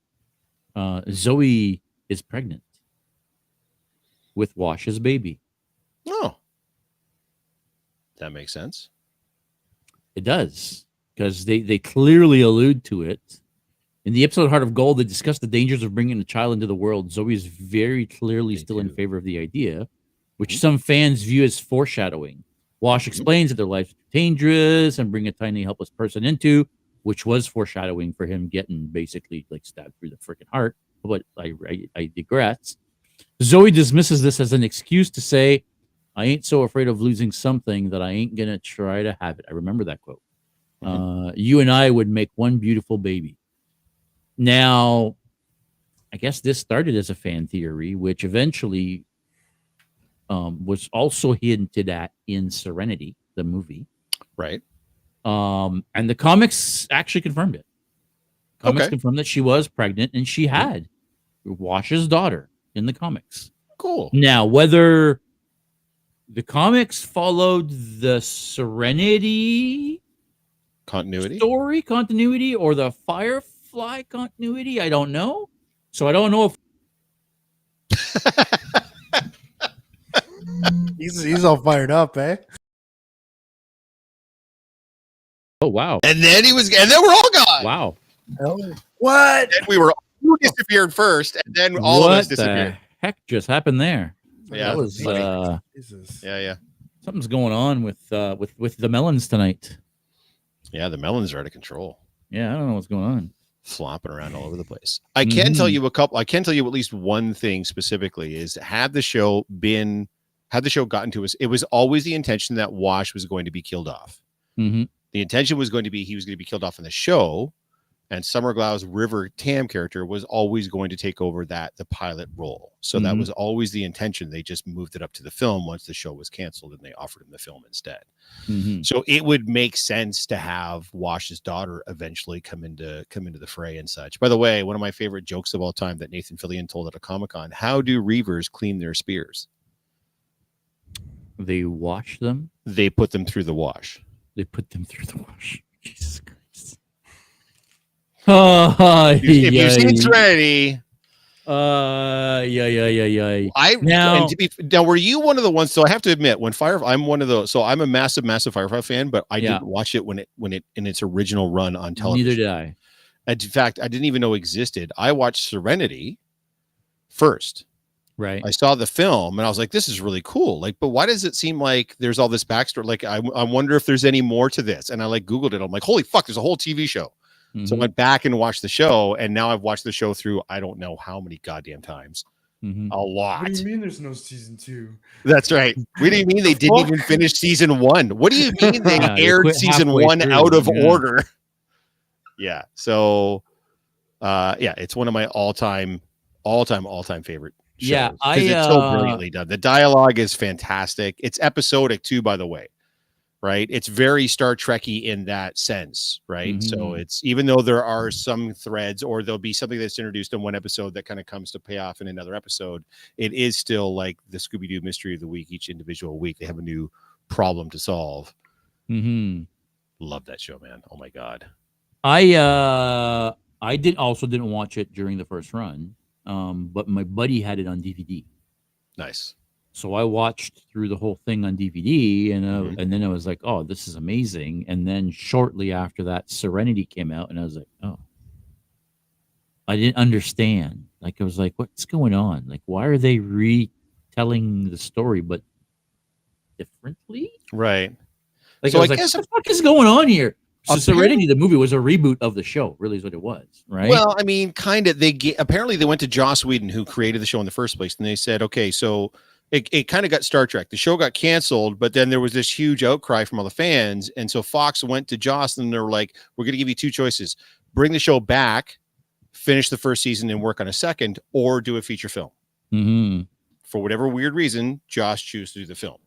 S1: Zoe is pregnant with Wash's baby.
S2: Oh, that makes sense.
S1: It does, because they clearly allude to it. In the episode Heart of Gold, they discuss the dangers of bringing a child into the world. Zoe is very clearly still in favor of the idea, which some fans view as foreshadowing. Wash explains that their life is dangerous and bring a tiny helpless person into, which was foreshadowing for him getting basically like stabbed through the freaking heart. But I digress. Zoe dismisses this as an excuse to say, I ain't so afraid of losing something that I ain't going to try to have it. I remember that quote. You and I would make one beautiful baby. Now, I guess this started as a fan theory, which eventually was also hinted at in Serenity, the movie.
S2: Right.
S1: And the comics actually confirmed it. Comics confirmed that she was pregnant and she had Wash's daughter in the comics.
S2: Cool.
S1: Now, whether the comics followed the Serenity continuity or the Firefly continuity, I don't know. So I don't know if
S3: he's all fired up, eh?
S1: Oh wow!
S2: And then we're all gone.
S1: Wow!
S3: What?
S2: And you disappeared first, and then all of us disappeared.
S1: What the heck just happened there?
S2: Yeah,
S1: that was
S2: yeah.
S1: Something's going on with the melons tonight.
S2: Yeah, the melons are out of control.
S1: Yeah, I don't know what's going on.
S2: Flopping around all over the place. I can tell you at least one thing specifically is, had the show been had the show gotten to us, it was always the intention that Wash was going to be killed off.
S1: Mm-hmm.
S2: The intention was going to be he was going to be killed off in the show, and Summer Glau's River Tam character was always going to take over the pilot role. So that was always the intention. They just moved it up to the film once the show was canceled, and they offered him the film instead.
S1: Mm-hmm.
S2: So it would make sense to have Wash's daughter eventually come into the fray and such. By the way, one of my favorite jokes of all time that Nathan Fillion told at a Comic-Con: how do Reavers clean their spears?
S1: They wash them.
S2: They put them through the wash.
S1: They put them through the wash. Jesus Christ. Oh,
S2: if you've seen Serenity,
S1: yeah.
S2: Now, were you one of the ones? So I have to admit, when I'm one of those. So I'm a massive Firefly fan, but I didn't watch it when it in its original run on television.
S1: Neither did I.
S2: In fact, I didn't even know it existed. I watched Serenity first.
S1: Right.
S2: I saw the film and I was like, this is really cool. Like, but why does it seem like there's all this backstory? Like, I wonder if there's any more to this. And I like Googled it. I'm like, holy fuck, there's a whole TV show. So I went back and watched the show, and now I've watched the show through I don't know how many goddamn times. A lot.
S3: What do you mean there's no season 2?
S2: That's right. What do you mean they didn't even finish season 1? What do you mean they aired season 1 out of order? Yeah. So it's one of my all-time favorite shows.
S1: Yeah,
S2: it's so brilliantly done. The dialogue is fantastic. It's episodic too, by the way. Right, it's very Star Trekky in that sense, right? So it's, even though there are some threads, or there'll be something that's introduced in one episode that kind of comes to pay off in another episode, it is still like the Scooby-Doo mystery of the week. Each individual week, they have a new problem to solve. Love that show, man. Oh my god.
S1: I didn't watch it during the first run, but my buddy had it on DVD.
S2: Nice.
S1: So I watched through the whole thing on DVD, and then I was like, "Oh, this is amazing!" And then shortly after that, Serenity came out, and I was like, "Oh, I didn't understand." Like, I was like, "What's going on? Like, why are they retelling the story but differently?"
S2: Right.
S1: Like, so I was guess what the fuck is going on here? So Serenity, the movie, was a reboot of the show. Really, is what it was, right?
S2: Well, I mean, kind of. Apparently they went to Joss Whedon, who created the show in the first place, and they said, "Okay, so." It kind of got Star Trek. The show got canceled, but then there was this huge outcry from all the fans. And so Fox went to Joss and they were like, we're going to give you two choices. Bring the show back, finish the first season and work on a second, or do a feature film. For whatever weird reason, Joss chose to do the film.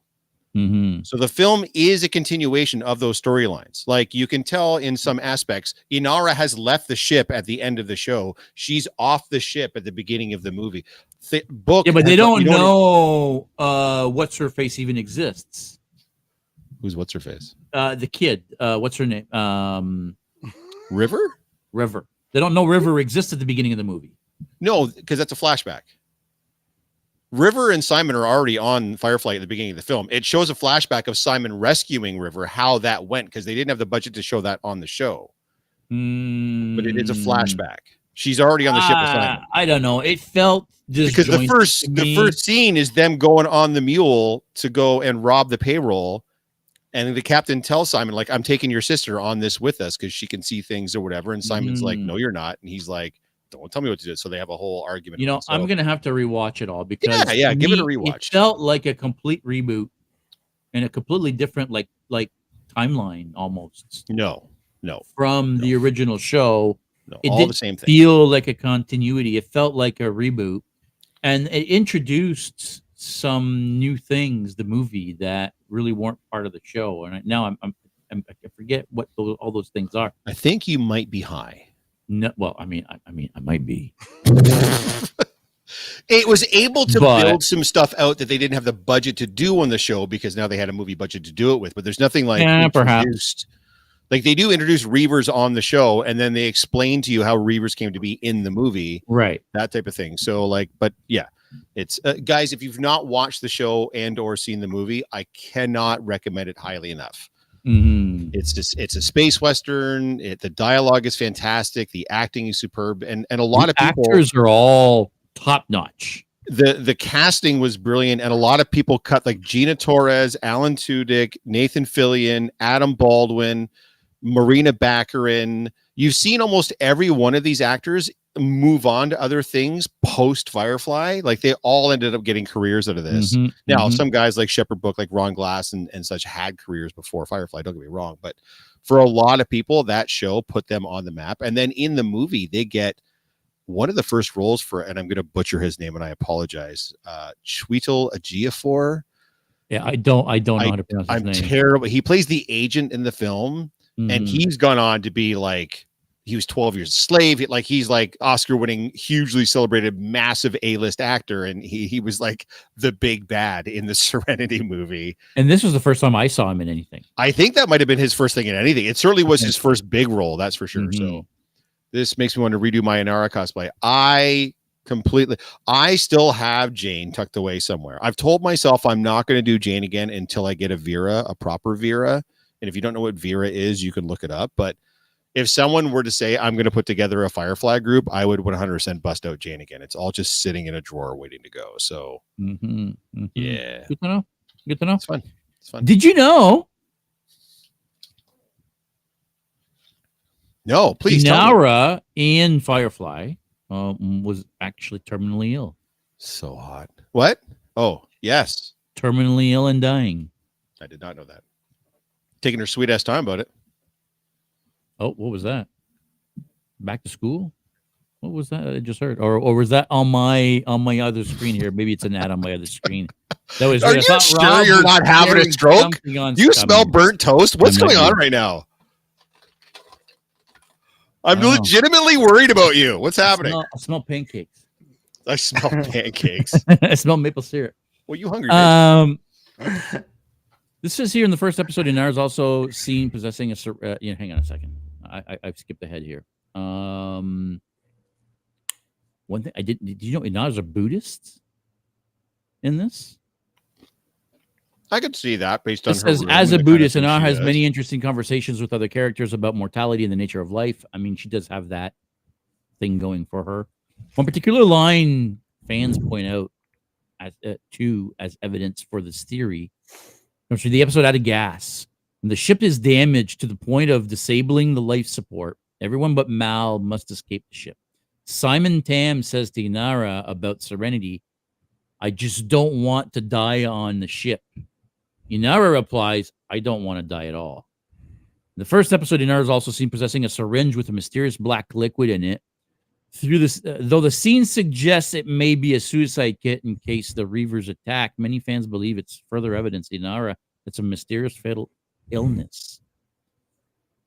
S2: So the film is a continuation of those storylines. Like, you can tell in some aspects, Inara has left the ship at the end of the show. She's off the ship at the beginning of the movie. Book,
S1: yeah, but they don't know what's her face even exists.
S2: Who's what's her face?
S1: The kid. What's her name?
S2: River.
S1: They don't know River exists at the beginning of the movie.
S2: No, because that's a flashback. River and Simon are already on Firefly at the beginning of the film. It shows a flashback of Simon rescuing River, how that went, because they didn't have the budget to show that on the show. But it is a flashback. She's already on the ship with Simon.
S1: I don't know. It felt
S2: because the first scene is them going on the mule to go and rob the payroll, and the captain tells Simon, like, I'm taking your sister on this with us because she can see things or whatever. And Simon's like, no, you're not. And he's like, don't tell me what to do. So they have a whole argument.
S1: You know, I'm gonna have to rewatch it all because
S2: give it a rewatch.
S1: It felt like a complete reboot and a completely different like timeline almost.
S2: No.
S1: From the original show.
S2: No,
S1: it
S2: all
S1: didn't
S2: the same thing.
S1: Feel like a continuity. It felt like a reboot, and it introduced some new things. The movie that really weren't part of the show, and now I forget what all those things are.
S2: I think you might be high.
S1: No, well, I mean, I might be.
S2: It was able to build some stuff out that they didn't have the budget to do on the show because now they had a movie budget to do it with. But there's nothing like
S1: perhaps.
S2: Like, they do introduce Reavers on the show, and then they explain to you how Reavers came to be in the movie,
S1: right? That
S2: type of thing. So, like, but yeah, it's guys, if you've not watched the show and or seen the movie, I cannot recommend it highly enough. It's a space western. The dialogue is fantastic. The acting is superb, and a lot of people,
S1: actors are all top notch.
S2: The casting was brilliant, and a lot of people cut, like Gina Torres, Alan Tudyk, Nathan Fillion, Adam Baldwin, Marina Baccarin. you've seen almost every one of these actors move on to other things post Firefly. Like they all ended up getting careers out of this. Now, some guys like Shepherd Book, like Ron Glass and such had careers before Firefly. Don't get me wrong, but for a lot of people, that show put them on the map. And then in the movie, they get one of the first roles for, and I'm going to butcher his name, and I apologize. Chiwetel Ejiofor.
S1: Yeah, I don't know how to pronounce his name.
S2: I'm terrible. He plays the agent in the film, and he's gone on to be like, he was 12 Years a Slave. Like he's like Oscar-winning, hugely celebrated, massive A-list actor, and he was like the big bad in the Serenity movie.
S1: And this was the first time I saw him in anything.
S2: I think that might have been his first thing in anything. It certainly was his first big role, that's for sure. So this makes me want to redo my Inara cosplay. I still have Jane tucked away somewhere. I've told myself I'm not going to do Jane again until I get a Vera, a proper Vera. And if you don't know what Vera is, you can look it up. But if someone were to say, I'm going to put together a Firefly group, I would 100% bust out Jane again. It's all just sitting in a drawer waiting to go. So, yeah.
S1: Good to know. Good to know.
S2: It's fun. It's fun.
S1: Did you know?
S2: No, please tell me.
S1: Inara in Firefly was actually terminally ill.
S2: So hot. What? Oh, yes.
S1: Terminally ill and dying.
S2: I did not know that. Taking her sweet ass time about it.
S1: Oh, what was that? Back to school? What was that I just heard? Or was that on my other screen here? Maybe it's an ad on my other screen. That was.
S2: Are you sure you're not having a stroke? You smell burnt toast. What's going on right now? I'm legitimately worried about you. What's happening?
S1: I smell pancakes.
S2: I smell pancakes.
S1: I smell maple syrup.
S2: Well, you hungry?
S1: This says here in the first episode, Inara is also seen possessing a. Hang on a second. I've skipped ahead here. One thing I didn't. Did you know Inara's a Buddhist in this?
S2: I could see that based on.
S1: It says as a Buddhist, Inara has many interesting conversations with other characters about mortality and the nature of life. I mean, she does have that thing going for her. One particular line fans point out as evidence for this theory. The episode out of gas. When the ship is damaged to the point of disabling the life support, everyone but Mal must escape the ship. Simon Tam says to Inara about Serenity, I just don't want to die on the ship. Inara replies, I don't want to die at all. In the first episode, Inara is also seen possessing a syringe with a mysterious black liquid in it. Through this, though the scene suggests it may be a suicide kit in case the Reavers attack, many fans believe it's further evidence Inara it's a mysterious fatal illness.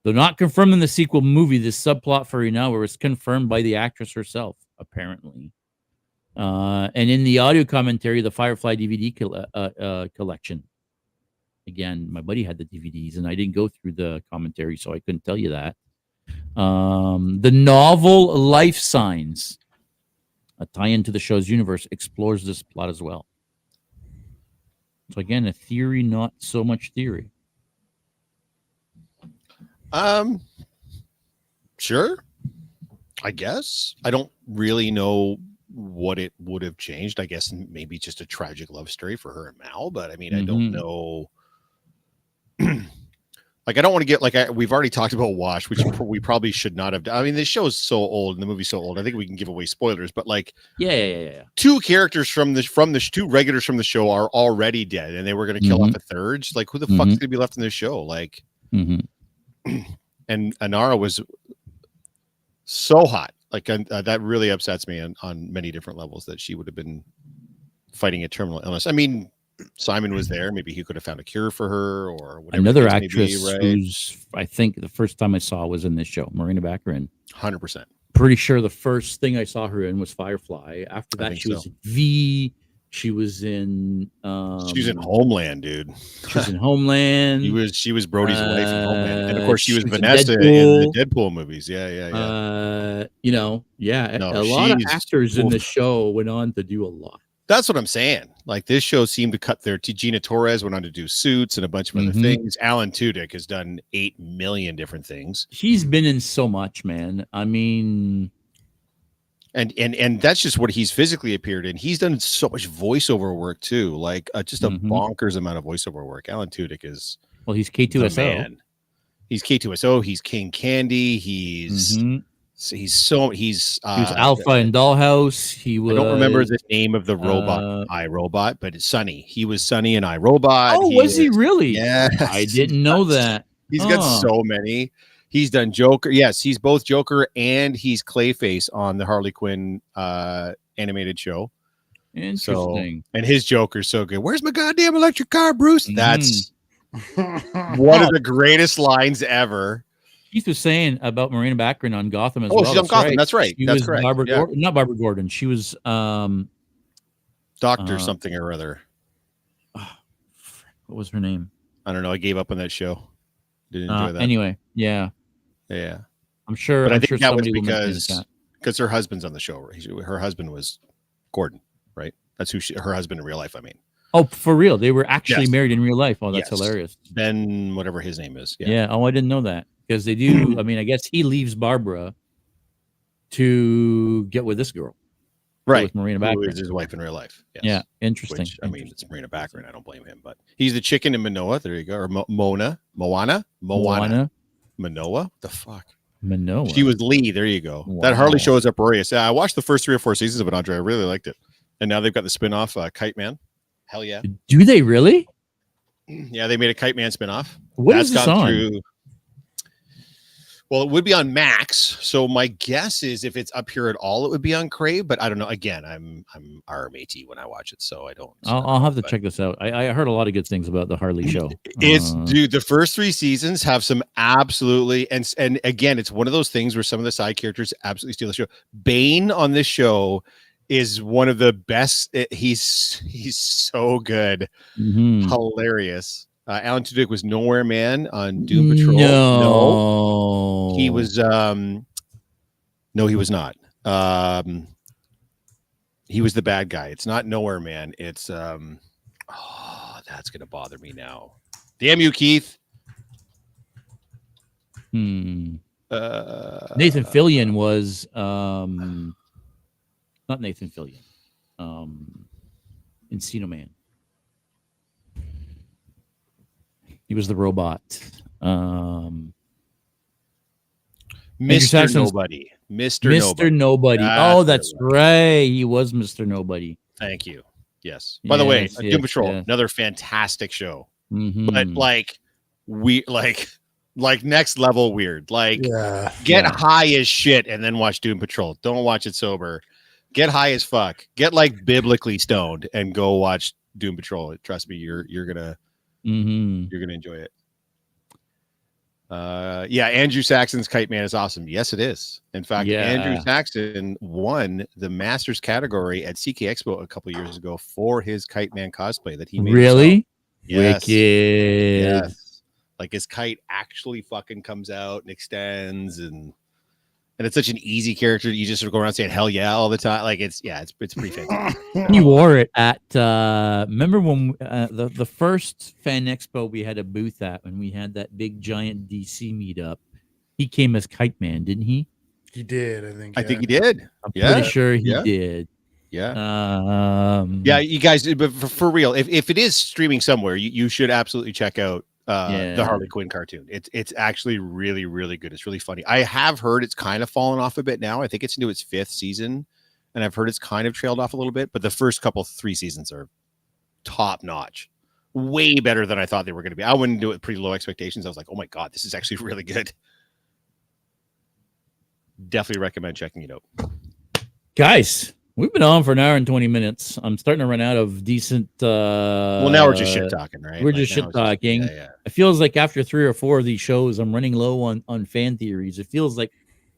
S1: Though not confirmed in the sequel movie, this subplot for Inara was confirmed by the actress herself, apparently. And in the audio commentary, the Firefly DVD collection. Again, my buddy had the DVDs, and I didn't go through the commentary, so I couldn't tell you that. The novel Life Signs, a tie-in to the show's universe, explores this plot as well. So again, a theory, not so much theory.
S2: Sure. I guess. I don't really know what it would have changed. I guess maybe just a tragic love story for her and Mal, but I mean, I don't know. Like, I don't want to get we've already talked about Wash, which we probably should not have done. I mean, this show is so old and the movie's so old. I think we can give away spoilers, but like,
S1: yeah.
S2: Two characters from the two regulars from the show are already dead, and they were going to kill off a third. Like, who the fuck's going to be left in this show? Like, and Inara was so hot. Like, that really upsets me on many different levels that she would have been fighting a terminal illness. I mean, Simon was there. Maybe he could have found a cure for her or whatever.
S1: Another actress who's, I think, the first time I saw was in this show, Marina Baccarin.
S2: 100%.
S1: Pretty sure the first thing I saw her in was Firefly. After that, she was in V. She was in. She was
S2: in Homeland, dude.
S1: She was in Homeland.
S2: She was Brody's wife in Homeland, and of course, she was Vanessa in the Deadpool movies. Yeah.
S1: A lot of actors in the show went on to do a lot.
S2: That's what I'm saying. Like, this show seemed to cut their Gina Torres went on to do Suits and a bunch of other things. Alan Tudyk has done 8 million different things.
S1: He's been in so much, man. I mean,
S2: and that's just what he's physically appeared in. He's done so much voiceover work too, like just a bonkers amount of voiceover work. Alan Tudyk is
S1: he's K2SO.
S2: He's K2SO. He's King Candy. He's
S1: Mhm.
S2: He's
S1: He was Alpha in Dollhouse. He was.
S2: I don't remember the name of the robot, iRobot, but it's Sunny. He was Sunny in iRobot.
S1: Oh, was he really?
S2: Yes.
S1: I didn't know that.
S2: He's got so many. He's done Joker. Yes, he's both Joker and he's Clayface on the Harley Quinn animated show.
S1: Interesting.
S2: And his Joker's so good. Where's my goddamn electric car, Bruce?
S1: Mhm.
S2: That's one of the greatest lines ever.
S1: Keith was saying about Marina Baccarin on Gotham as
S2: Oh,
S1: well.
S2: she's on Gotham. That's right.
S1: She
S2: That's
S1: was
S2: correct.
S1: Barbara
S2: Yeah.
S1: Gordon, not Barbara Gordon. She was
S2: Doctor something or other.
S1: what was her name?
S2: I don't know. I gave up on that show. Didn't enjoy that.
S1: Anyway, yeah. I'm sure.
S2: But I think
S1: sure
S2: that was
S1: somebody will mention that.
S2: because her husband's on the show. Her husband was Gordon, right? That's who her husband in real life. I mean.
S1: Oh, for real? They were actually
S2: Yes.
S1: married in real life. Oh, that's
S2: Yes.
S1: hilarious.
S2: Ben, whatever his name is.
S1: Yeah. Oh, I didn't know that because they do. I mean, I guess he leaves Barbara to get with this girl,
S2: Right.
S1: With Marina
S2: Who
S1: Baccarin.
S2: is his wife in real life. Yes.
S1: Yeah, interesting.
S2: Which, I mean, it's Marina Baccarin. I don't blame him, but he's the chicken in Manoa. There you go. Or Moana. Manoa. What the fuck?
S1: Manoa.
S2: She was Lee. There you go.
S1: Wow.
S2: That Harley show is uproarious. Yeah, I watched the first 3 or 4 seasons of it, Andre. I really liked it. And now they've got the spin-off Kite Man. Hell yeah.
S1: Do they really?
S2: Yeah, they made a Kite Man spin-off.
S1: What is this on?
S2: Well, it would be on Max. So my guess is if it's up here at all, it would be on Crave. But I don't know. Again, I'm RMAT when I watch it, so I don't.
S1: I'll have to check this out. I heard a lot of good things about the Harley show.
S2: Dude, the first 3 seasons have some absolutely and again, it's one of those things where some of the side characters absolutely steal the show. Bane on this show is one of the best. He's so good, hilarious. Alan Tudyk was Nowhere Man on Doom Patrol. No, he was. No, he was not. He was the bad guy. It's not Nowhere Man. It's oh, that's gonna bother me now. Damn you, Keith.
S1: Nathan Fillion was not Nathan Fillion. Encino Man. He was the robot.
S2: Mr. Nobody.
S1: Mr. Nobody. That's right. He was Mr. Nobody.
S2: Thank you. Yes. By the way, Doom Patrol, another fantastic show. But like next level weird. Like get high as shit and then watch Doom Patrol. Don't watch it sober. Get high as fuck. Get like biblically stoned and go watch Doom Patrol. Trust me, you're gonna enjoy it. Andrew Saxon's Kite Man is awesome. Yes, it is. In fact, Andrew Saxon won the Masters category at CK Expo a couple years ago for his Kite Man cosplay that he made.
S1: Really?
S2: Yes.
S1: Wicked.
S2: Yes. Like his kite actually fucking comes out and extends, and it's such an easy character. You just sort of go around saying hell yeah all the time. Like it's pretty fantastic.
S1: He wore it at remember when the first fan expo we had a booth at when we had that big giant DC meetup. He came as Kite Man, didn't he?
S3: He did, I think.
S2: I think he did.
S1: I'm pretty sure he did.
S2: Yeah. You guys, but for real, if it is streaming somewhere, you should absolutely check out the Harley Quinn cartoon. It's actually really, really good. It's really funny. I have heard it's kind of fallen off a bit now. I think it's into its 5th season, and I've heard it's kind of trailed off a little bit, but the first 3 seasons are top notch. Way better than I thought they were going to be. I went into it with pretty low expectations. I was like, oh my God, this is actually really good. Definitely recommend checking it out.
S1: Guys, we've been on for an hour and 20 minutes. I'm starting to run out of decent.
S2: Well, now we're just shit talking, right?
S1: We're just shit talking. It feels like after 3 or 4 of these shows, I'm running low on fan theories. It feels like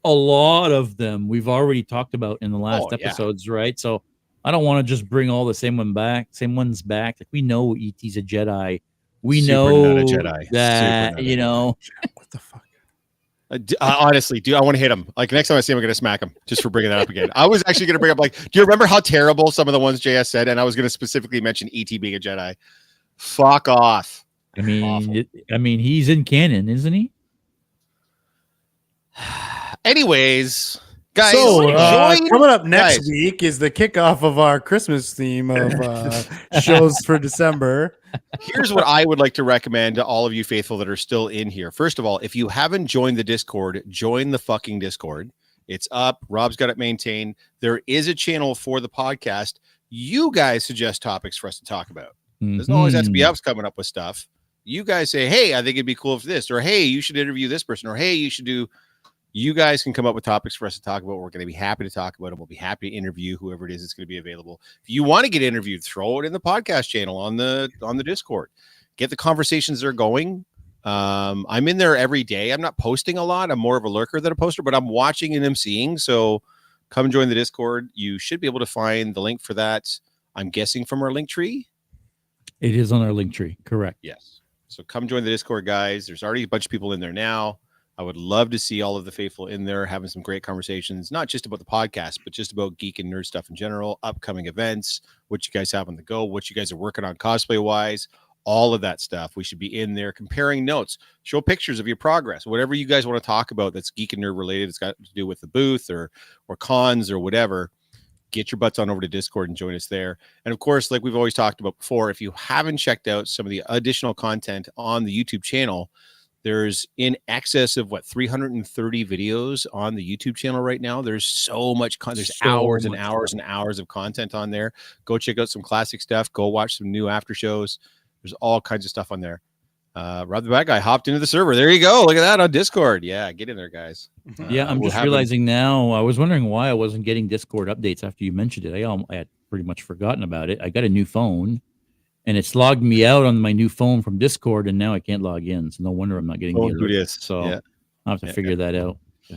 S1: a lot of them we've already talked about in the last episodes, right? So I don't want to just bring all the same ones back. Like we know E.T.'s a Jedi. We know
S2: Jedi.
S1: that
S3: What the fuck?
S2: Honestly, dude, I want to hit him. Like next time I see him, I'm going to smack him just for bringing that up again. I was actually going to bring up, like, do you remember how terrible some of the ones JS said? And I was going to specifically mention E.T. being a Jedi. Fuck off.
S1: I mean, he's in canon, isn't he?
S2: Anyways, guys,
S3: so coming up next week is the kickoff of our Christmas theme of shows for December.
S2: Here's what I would like to recommend to all of you faithful that are still in here. First of all, if you haven't joined the Discord, join the fucking Discord. It's up. Rob's got it maintained. There is a channel for the podcast. You guys suggest topics for us to talk about. Doesn't always have to be us coming up with stuff. You guys say, hey, I think it'd be cool for this, or hey, you should interview this person, or hey, you should do. You guys can come up with topics for us to talk about. We're going to be happy to talk about them. We'll be happy to interview whoever it is that's going to be available. If you want to get interviewed, throw it in the podcast channel on the Discord. Get the conversations that are going. I'm in there every day. I'm not posting a lot. I'm more of a lurker than a poster, but I'm watching and I'm seeing. So come join the Discord. You should be able to find the link for that. I'm guessing from our link tree.
S1: It is on our link tree. Correct.
S2: Yes. So come join the Discord, guys. There's already a bunch of people in there now. I would love to see all of the faithful in there having some great conversations, not just about the podcast, but just about geek and nerd stuff in general, upcoming events, what you guys have on the go, what you guys are working on cosplay wise, all of that stuff. We should be in there comparing notes, show pictures of your progress, whatever you guys want to talk about that's geek and nerd related. It's got to do with the booth or cons or whatever. Get your butts on over to Discord and join us there. And of course, like we've always talked about before, if you haven't checked out some of the additional content on the YouTube channel, there's in excess of 330 videos on the YouTube channel right now. There's so much there's hours and hours and hours of content on there. Go check out some classic stuff. Go watch some new after shows. There's all kinds of stuff on there. Rob the Bad Guy hopped into the server. There you go. Look at that on Discord. Yeah, get in there, guys.
S1: Yeah, I'm just realizing now. I was wondering why I wasn't getting Discord updates after you mentioned it. I had pretty much forgotten about it. I got a new phone. And it's logged me out on my new phone from Discord, and now I can't log in. So no wonder I'm not getting the alert. So
S2: yeah.
S1: I'll have to figure that out. Yeah.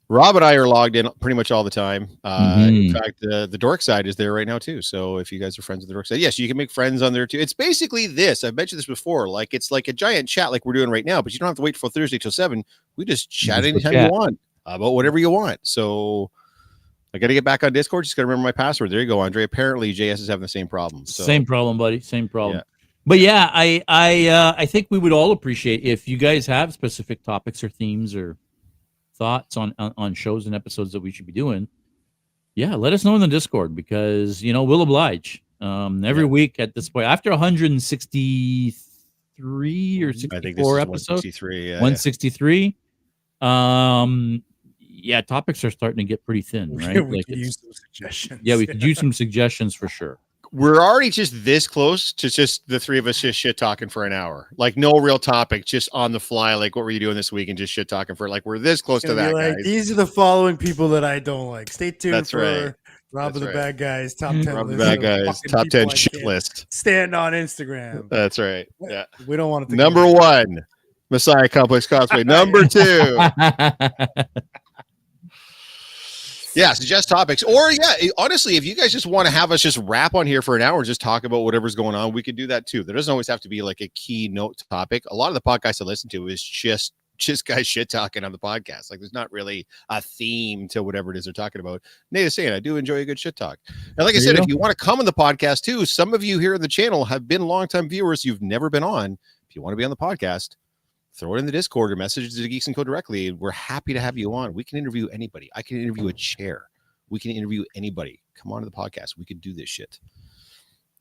S2: Rob and I are logged in pretty much all the time. In fact, the dork side is there right now too. So if you guys are friends with the dork side, yes, you can make friends on there too. It's basically this. I've mentioned this before. Like it's like a giant chat like we're doing right now, but you don't have to wait for Thursday till 7. We just chat anytime you want about whatever you want. So I got to get back on Discord. Just got to remember my password. There you go, Andre. Apparently, JS is having the same problem. So.
S1: Same problem, buddy. Same problem. Yeah. But yeah, I think we would all appreciate if you guys have specific topics or themes or thoughts on shows and episodes that we should be doing. Yeah, let us know in the Discord because we'll oblige. Every week at this point, after 163 or 64 episodes, 163. Yeah, topics are starting to get pretty thin, right?
S3: We could use some suggestions.
S1: Yeah, we could use some suggestions for sure.
S2: We're already just this close to just the three of us just shit talking for an hour. Like no real topic, just on the fly. Like, what were you doing this week? And just shit talking for we're this close to that, guys.
S3: These are the following people that I don't like. Stay tuned.
S2: That's
S3: for
S2: right.
S3: Rob of the Bad Guys top 10
S2: Rob
S3: list.
S2: The Bad Guys top 10 shit list.
S3: Stand on Instagram.
S2: That's right. Yeah.
S3: We don't want to.
S2: Number 1, Messiah Complex Cosplay. Number 2. Yeah, suggest topics. Or, honestly, if you guys just want to have us just rap on here for an hour and just talk about whatever's going on, we could do that too. There doesn't always have to be like a keynote topic. A lot of the podcasts I listen to is just guys shit talking on the podcast. Like, there's not really a theme to whatever it is they're talking about. Nate is saying, I do enjoy a good shit talk. And like I said, if you want to come on the podcast too, some of you here in the channel have been longtime viewers. You've never been on. If you want to be on the podcast, throw it in the Discord or message to the Geeks and Co directly. We're happy to have you on. We can interview anybody. I can interview a chair. We can interview anybody. Come on to the podcast. We can do this shit.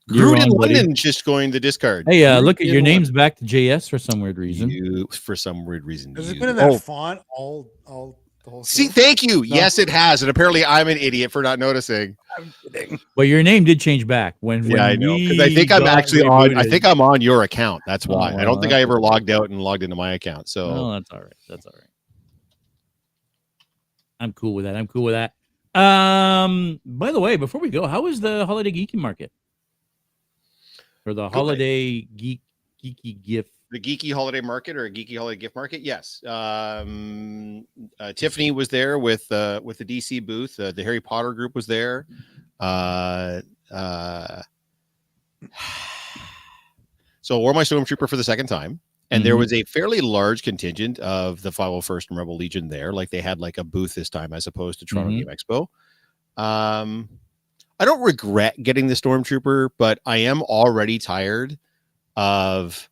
S2: Groot in London just going to Discord.
S1: Hey, look at your name's back to JS for some weird reason.
S2: For some weird reason.
S3: Has it been in that font all the whole
S2: See, thank you. No. Yes, it has. And apparently I'm an idiot for not noticing.
S3: I'm kidding.
S1: Well, your name did change back when
S2: I know. Because I think I'm actually on. I think I'm on your account. That's why. I don't think I ever logged out and logged into my account. So
S1: that's all right. That's all right. I'm cool with that. By the way, before we go, how is the holiday geeky market? For the holiday geeky gift.
S2: The geeky holiday market or a geeky holiday gift market? Yes. Tiffany was there with the DC booth. The Harry Potter group was there. So I wore my Stormtrooper for the second time. And there was a fairly large contingent of the 501st and Rebel Legion there. Like they had like a booth this time as opposed to Toronto Game Expo. I don't regret getting the Stormtrooper, but I am already tired of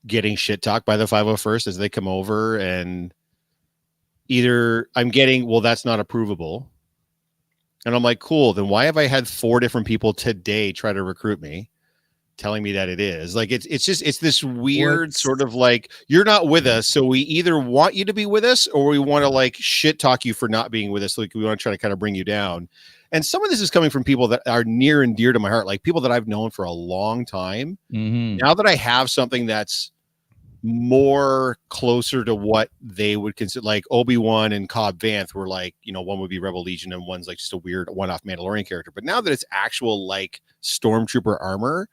S2: getting shit talked by the 501st as they come over and either I'm getting, well, that's not approvable. And I'm like, cool. Then why have I had 4 different people today try to recruit me telling me that it is. Like it's this weird sort of like, you're not with us, so we either want you to be with us or we want to like shit talk you for not being with us. Like we want to try to kind of bring you down. And some of this is coming from people that are near and dear to my heart, like people that I've known for a long time. Now that I have something that's more closer to what they would consider, like Obi-Wan and Cobb Vanth were like, you know, one would be Rebel Legion and one's like just a weird one-off Mandalorian character. But now that it's actual like Stormtrooper armor,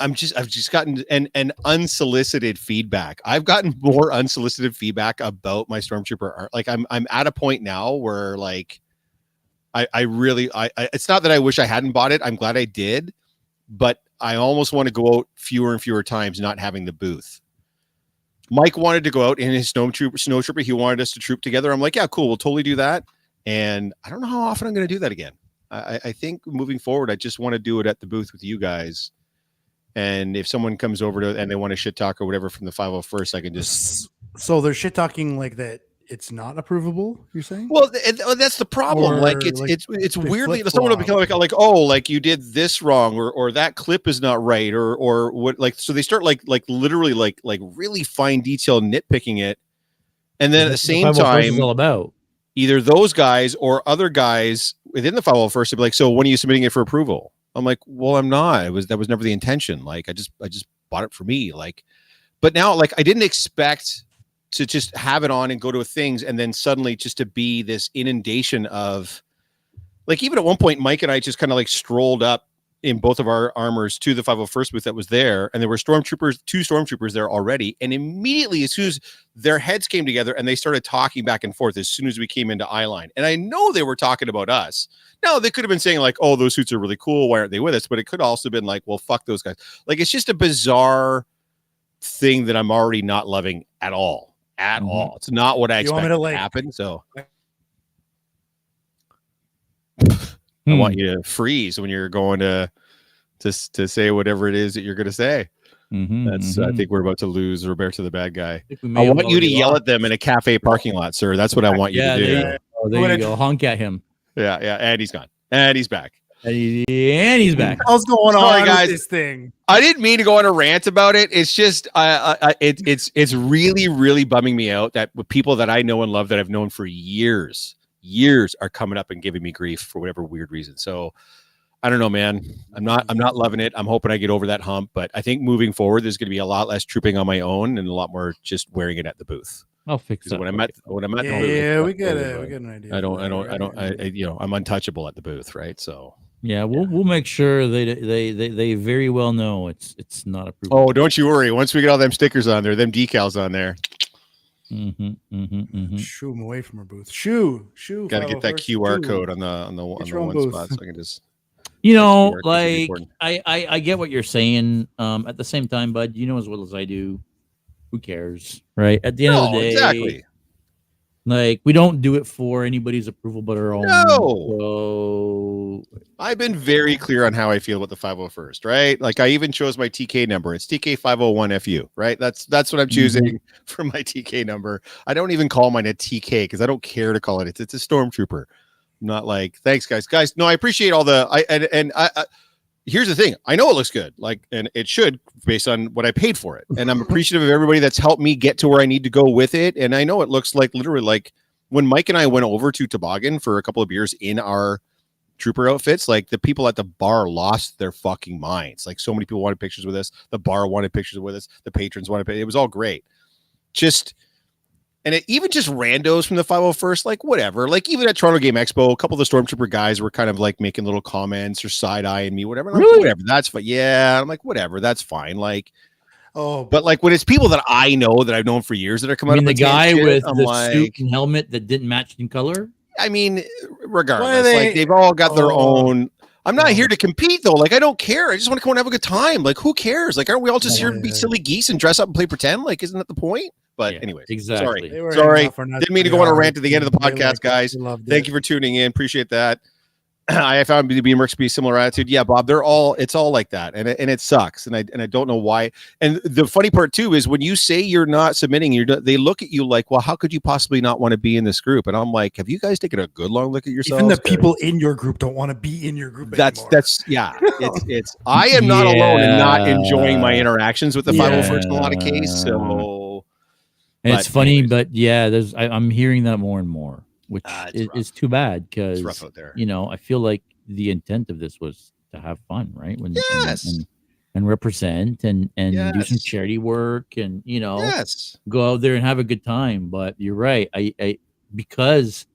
S2: I've just gotten an unsolicited feedback. I've gotten more unsolicited feedback about my Stormtrooper. Like I'm at a point now where like, I really, it's not that I wish I hadn't bought it. I'm glad I did, but I almost want to go out fewer and fewer times not having the booth. Mike wanted to go out in his snow trooper. He wanted us to troop together. I'm like, yeah, cool. We'll totally do that. And I don't know how often I'm going to do that again. I think moving forward, I just want to do it at the booth with you guys. And if someone comes over to and they want to shit talk or whatever from the 501st, I can just.
S3: So they're shit talking like that. It's not approvable. You're saying?
S2: Well, that's the problem.
S3: Or
S2: like it's weirdly someone will become like, oh, like you did this wrong, or that clip is not right, or what? Like, so they start like literally like really fine detail nitpicking it, and then at the same time,
S1: is all about
S2: either those guys or other guys within the 501st to be like, so when are you submitting it for approval? I'm like, well, I'm not. That was never the intention. Like, I just bought it for me. Like, but now like I didn't expect to just have it on and go to things and then suddenly just to be this inundation of like, even at one point, Mike and I just kind of like strolled up in both of our armors to the 501st booth that was there. And there were two stormtroopers there already. And immediately as soon as their heads came together and they started talking back and forth, as soon as we came into eyeline, and I know they were talking about us. No, they could have been saying like, oh, those suits are really cool. Why aren't they with us? But it could also have been like, well, fuck those guys. Like, it's just a bizarre thing that I'm already not loving at all. At all. It's not what I expected to happen. So I want you to freeze when you're going to say whatever it is that you're going to say. I think we're about to lose Roberto the bad guy. I want you to yell at them in a cafe parking lot, sir. That's what I want you to do.
S1: There you go. Honk at him.
S2: Yeah. And he's gone. And he's back.
S1: And he's back.
S3: What's going on,
S2: guys?
S3: With this thing?
S2: I didn't mean to go on a rant about it. It's just, it's really, really bumming me out that with people that I know and love that I've known for years are coming up and giving me grief for whatever weird reason. So I don't know, man. I'm not loving it. I'm hoping I get over that hump, but I think moving forward, there's going to be a lot less trooping on my own and a lot more just wearing it at the booth.
S1: I'll fix it.
S2: When I'm at
S3: we get an idea.
S2: I'm untouchable at the booth, right? So
S1: yeah, we'll make sure they very well know it's not approved.
S2: Oh, don't you worry. Once we get all them stickers on there, them decals on there.
S3: Shoo them away from our booth. Shoo.
S2: Got to get that QR code on the one spot so I can just.
S1: Like I get what you're saying. At the same time, bud, you know as well as I do. Who cares, right? At the end of the day,
S2: exactly.
S1: Like, we don't do it for anybody's approval but our own.
S2: No. So I've been very clear on how I feel about the 501st, right? Like, I even chose my TK number. It's TK501FU, right? That's what I'm choosing for my TK number. I don't even call mine a TK because I don't care to call it. It's a Stormtrooper. I'm not like, thanks, guys. No, I appreciate all the I here's the thing. I know it looks good, and it should based on what I paid for it. And I'm appreciative of everybody that's helped me get to where I need to go with it. And I know it looks like literally like when Mike and I went over to Toboggan for a couple of beers in our trooper outfits, like the people at the bar lost their fucking minds. Like, so many people wanted pictures with us. The bar wanted pictures with us. The patrons wanted, it was all great. And even just randos from the 501st, like whatever, like even at Toronto Game Expo, a couple of the Stormtrooper guys were kind of like making little comments or side-eyeing me, whatever. Like,
S1: really?
S2: Whatever, that's fine. Yeah, I'm like, whatever, that's fine. Like,
S3: oh,
S2: but like when it's people that I know that I've known for years that are coming out of
S1: the guy with
S2: I'm
S1: the
S2: like,
S1: suit and helmet that didn't match in color.
S2: I mean, regardless, like they've all got their own. I'm not here to compete though. Like, I don't care. I just want to come and have a good time. Like, who cares? Like, aren't we all just here to be silly geese and dress up and play pretend? Like, isn't that the point? But anyways,
S1: exactly.
S2: Sorry. Didn't mean to go on a rant at the end of the podcast, guys. Thank you for tuning in. Appreciate that. I found BB Mercs to be a similar attitude. Yeah, Bob, it's all like that. And it sucks. And I don't know why. And the funny part too is when you say you're not submitting, they look at you like, well, how could you possibly not want to be in this group? And I'm like, have you guys taken a good long look at yourselves?
S3: Even the people in your group don't want to be in your group anymore.
S2: It's I am not alone in not enjoying my interactions with the 501st in a lot of cases. So
S1: and it's funny, but yeah, I'm hearing that more and more, which is too bad because
S2: it's rough out there.
S1: I feel like the intent of this was to have fun, right?
S2: Yes.
S1: And represent and do some charity work and
S2: yes.
S1: go out there and have a good time. But you're right, I because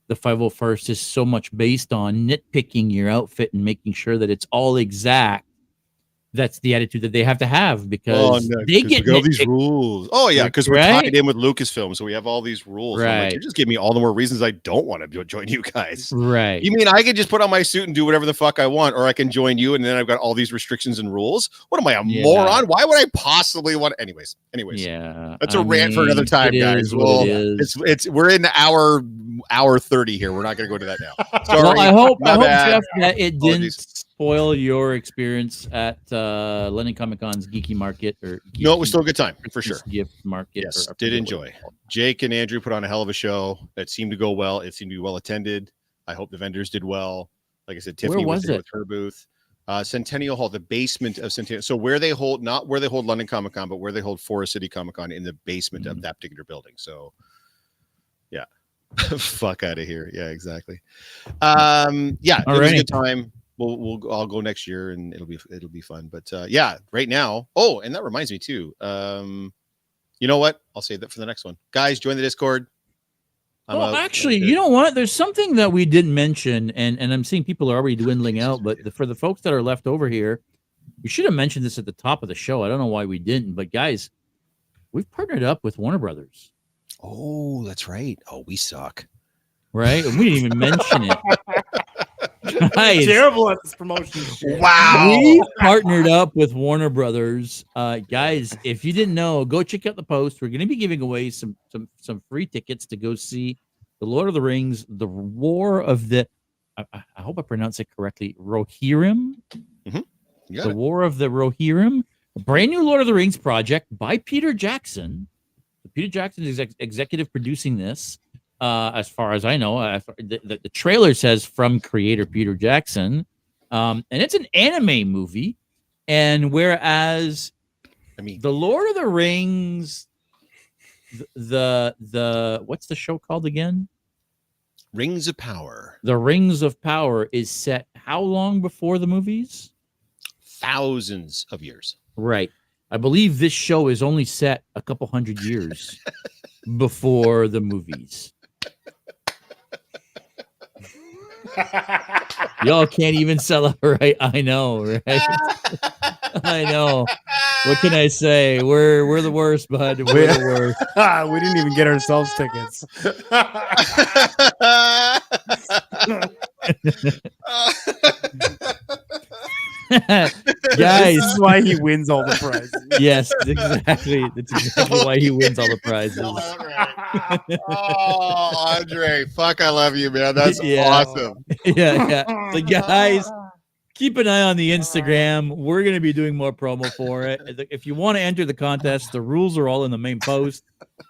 S1: the 501st is so much based on nitpicking your outfit and making sure that it's all exact. That's the attitude that they have to have because they get
S2: all these rules. Oh yeah, because we're
S1: right?
S2: tied in with Lucasfilm, so we have all these rules.
S1: Right.
S2: So I'm like, you just give me all the more reasons I don't want to join you guys.
S1: Right.
S2: You mean I can just put on my suit and do whatever the fuck I want, or I can join you, and then I've got all these restrictions and rules? What am I, a moron? Why would I possibly want? Anyways.
S1: Yeah.
S2: That's a rant for another time, guys. Well, we're in hour 30 here. We're not going to go to that now. Sorry.
S1: Well, I hope Jeff, that it didn't spoil your experience at London Comic Con's Geeky Market
S2: no, it was still a good time for sure.
S1: Gift market.
S2: Yes, did enjoy. Jake and Andrew put on a hell of a show that seemed to go well. It seemed to be well attended. I hope the vendors did well. Like I said, Tiffany was there with her booth. Centennial Hall, the basement of Centennial. So not where they hold London Comic Con, but where they hold Forest City Comic Con in the basement of that particular building. So yeah. Fuck out of here. Yeah, exactly. Yeah, it was a good time. I'll go next year and it'll be fun. But yeah, right now. Oh, and that reminds me too. You know what? I'll save that for the next one. Guys, join the Discord.
S1: Actually, you know what? There's something that we didn't mention, and I'm seeing people are already dwindling out. But for the folks that are left over here, we should have mentioned this at the top of the show. I don't know why we didn't, but guys, we've partnered up with Warner Brothers.
S2: Oh, that's right. Oh, we suck.
S1: Right? And we didn't even mention it.
S3: Guys, terrible at this promotion shit.
S2: Wow.
S1: We partnered up with Warner Brothers. Guys, if you didn't know, go check out the post. We're going to be giving away some free tickets to go see The Lord of the Rings, The War of the I hope I pronounce it correctly, Rohirrim.
S2: Mm-hmm.
S1: The War of the Rohirrim, a brand new Lord of the Rings project by Peter Jackson. Peter Jackson is executive producing this. As far as I know, the trailer says from creator Peter Jackson, and it's an anime movie. And whereas, the Lord of the Rings, the what's the show called again?
S2: Rings of Power.
S1: The Rings of Power is set how long before the movies?
S2: Thousands of years.
S1: Right. I believe this show is only set a couple hundred years before the movies. Y'all can't even celebrate. I know, right? I know. What can I say? We're the worst, bud. We're the worst.
S3: We didn't even get ourselves tickets.
S1: Guys,
S3: this is why he wins all the prizes.
S1: Yes, exactly. That's exactly why he wins all the prizes.
S2: Oh, Andre, fuck, I love you, man. That's awesome.
S1: Yeah. So guys, keep an eye on the Instagram. We're going to be doing more promo for it. If you want to enter the contest, the rules are all in the main post.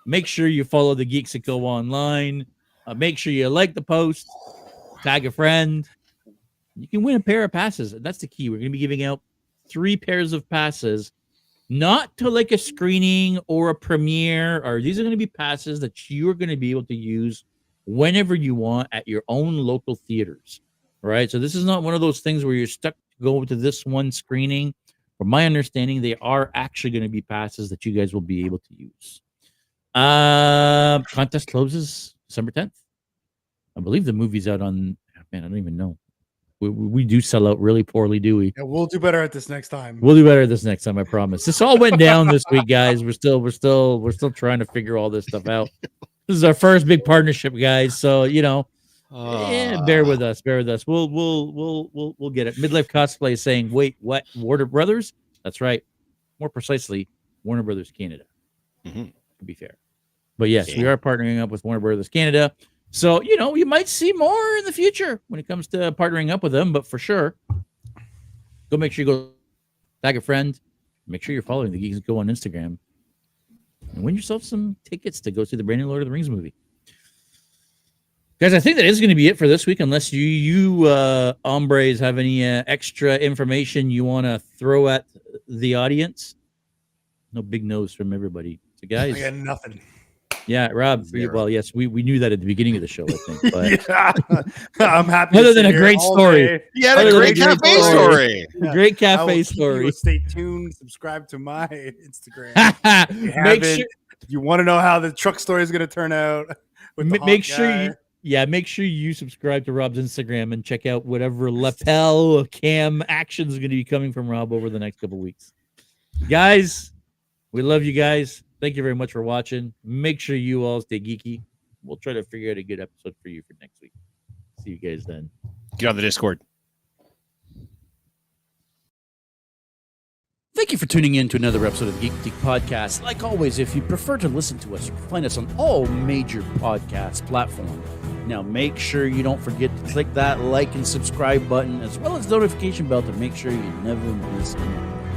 S1: Make sure you follow the Geeks that Go Online. Make sure you like the post. Tag a friend. You can win a pair of passes. That's the key. We're going to be giving out 3 pairs of passes, not to like a screening or a premiere, or these are going to be passes that you're going to be able to use whenever you want at your own local theaters. Right. So this is not one of those things where you're stuck to go to this one screening. From my understanding, they are actually going to be passes that you guys will be able to use. Contest closes December 10th. I believe the movie's out on, man, I don't even know. We do sell out really poorly, do we?
S3: Yeah, we'll do better at this next time.
S1: We'll do better this next time, I promise. This all went down this week, guys. We're still trying to figure all this stuff out. This is our first big partnership, guys. So bear with us. We'll get it. Midlife Cosplay is saying, wait, what? Warner Brothers? That's right. More precisely, Warner Brothers Canada. To be fair, but yes, we are partnering up with Warner Brothers Canada. So, you might see more in the future when it comes to partnering up with them, but for sure, go make sure you go tag a friend. Make sure you're following the Geeks Go on Instagram and win yourself some tickets to go see the brand new Lord of the Rings movie. Guys, I think that is going to be it for this week, unless you hombres have any extra information you want to throw at the audience. No big nose from everybody. So, guys.
S3: I got nothing.
S1: Yeah, Rob.
S2: Zero.
S1: Well, yes, we knew that at the beginning of the show, I think. But
S3: Yeah, I'm happy.
S1: Other
S3: to
S1: than
S3: sit
S1: a
S3: here
S1: great
S3: all
S1: story.
S3: day.
S2: He had
S1: Other
S2: a
S1: than
S2: great
S1: a great
S2: cafe story.
S3: Yeah.
S1: great
S3: I will
S1: cafe
S3: keep
S1: story.
S3: you, stay tuned. Subscribe to my Instagram. If you
S1: Make
S3: haven't,
S1: sure,
S3: you want to know how the truck story is going to turn out. With the
S1: make
S3: hot
S1: sure
S3: guy.
S1: make sure you subscribe to Rob's Instagram and check out whatever lapel cam actions are going to be coming from Rob over the next couple weeks. Guys, we love you guys. Thank you very much for watching. Make sure you all stay geeky. We'll try to figure out a good episode for you for next week. See you guys then.
S2: Get on the Discord.
S1: Thank you for tuning in to another episode of the Geek Podcast. Like always, if you prefer to listen to us, you can find us on all major podcast platforms. Now, make sure you don't forget to click that like and subscribe button, as well as the notification bell to make sure you never miss anything.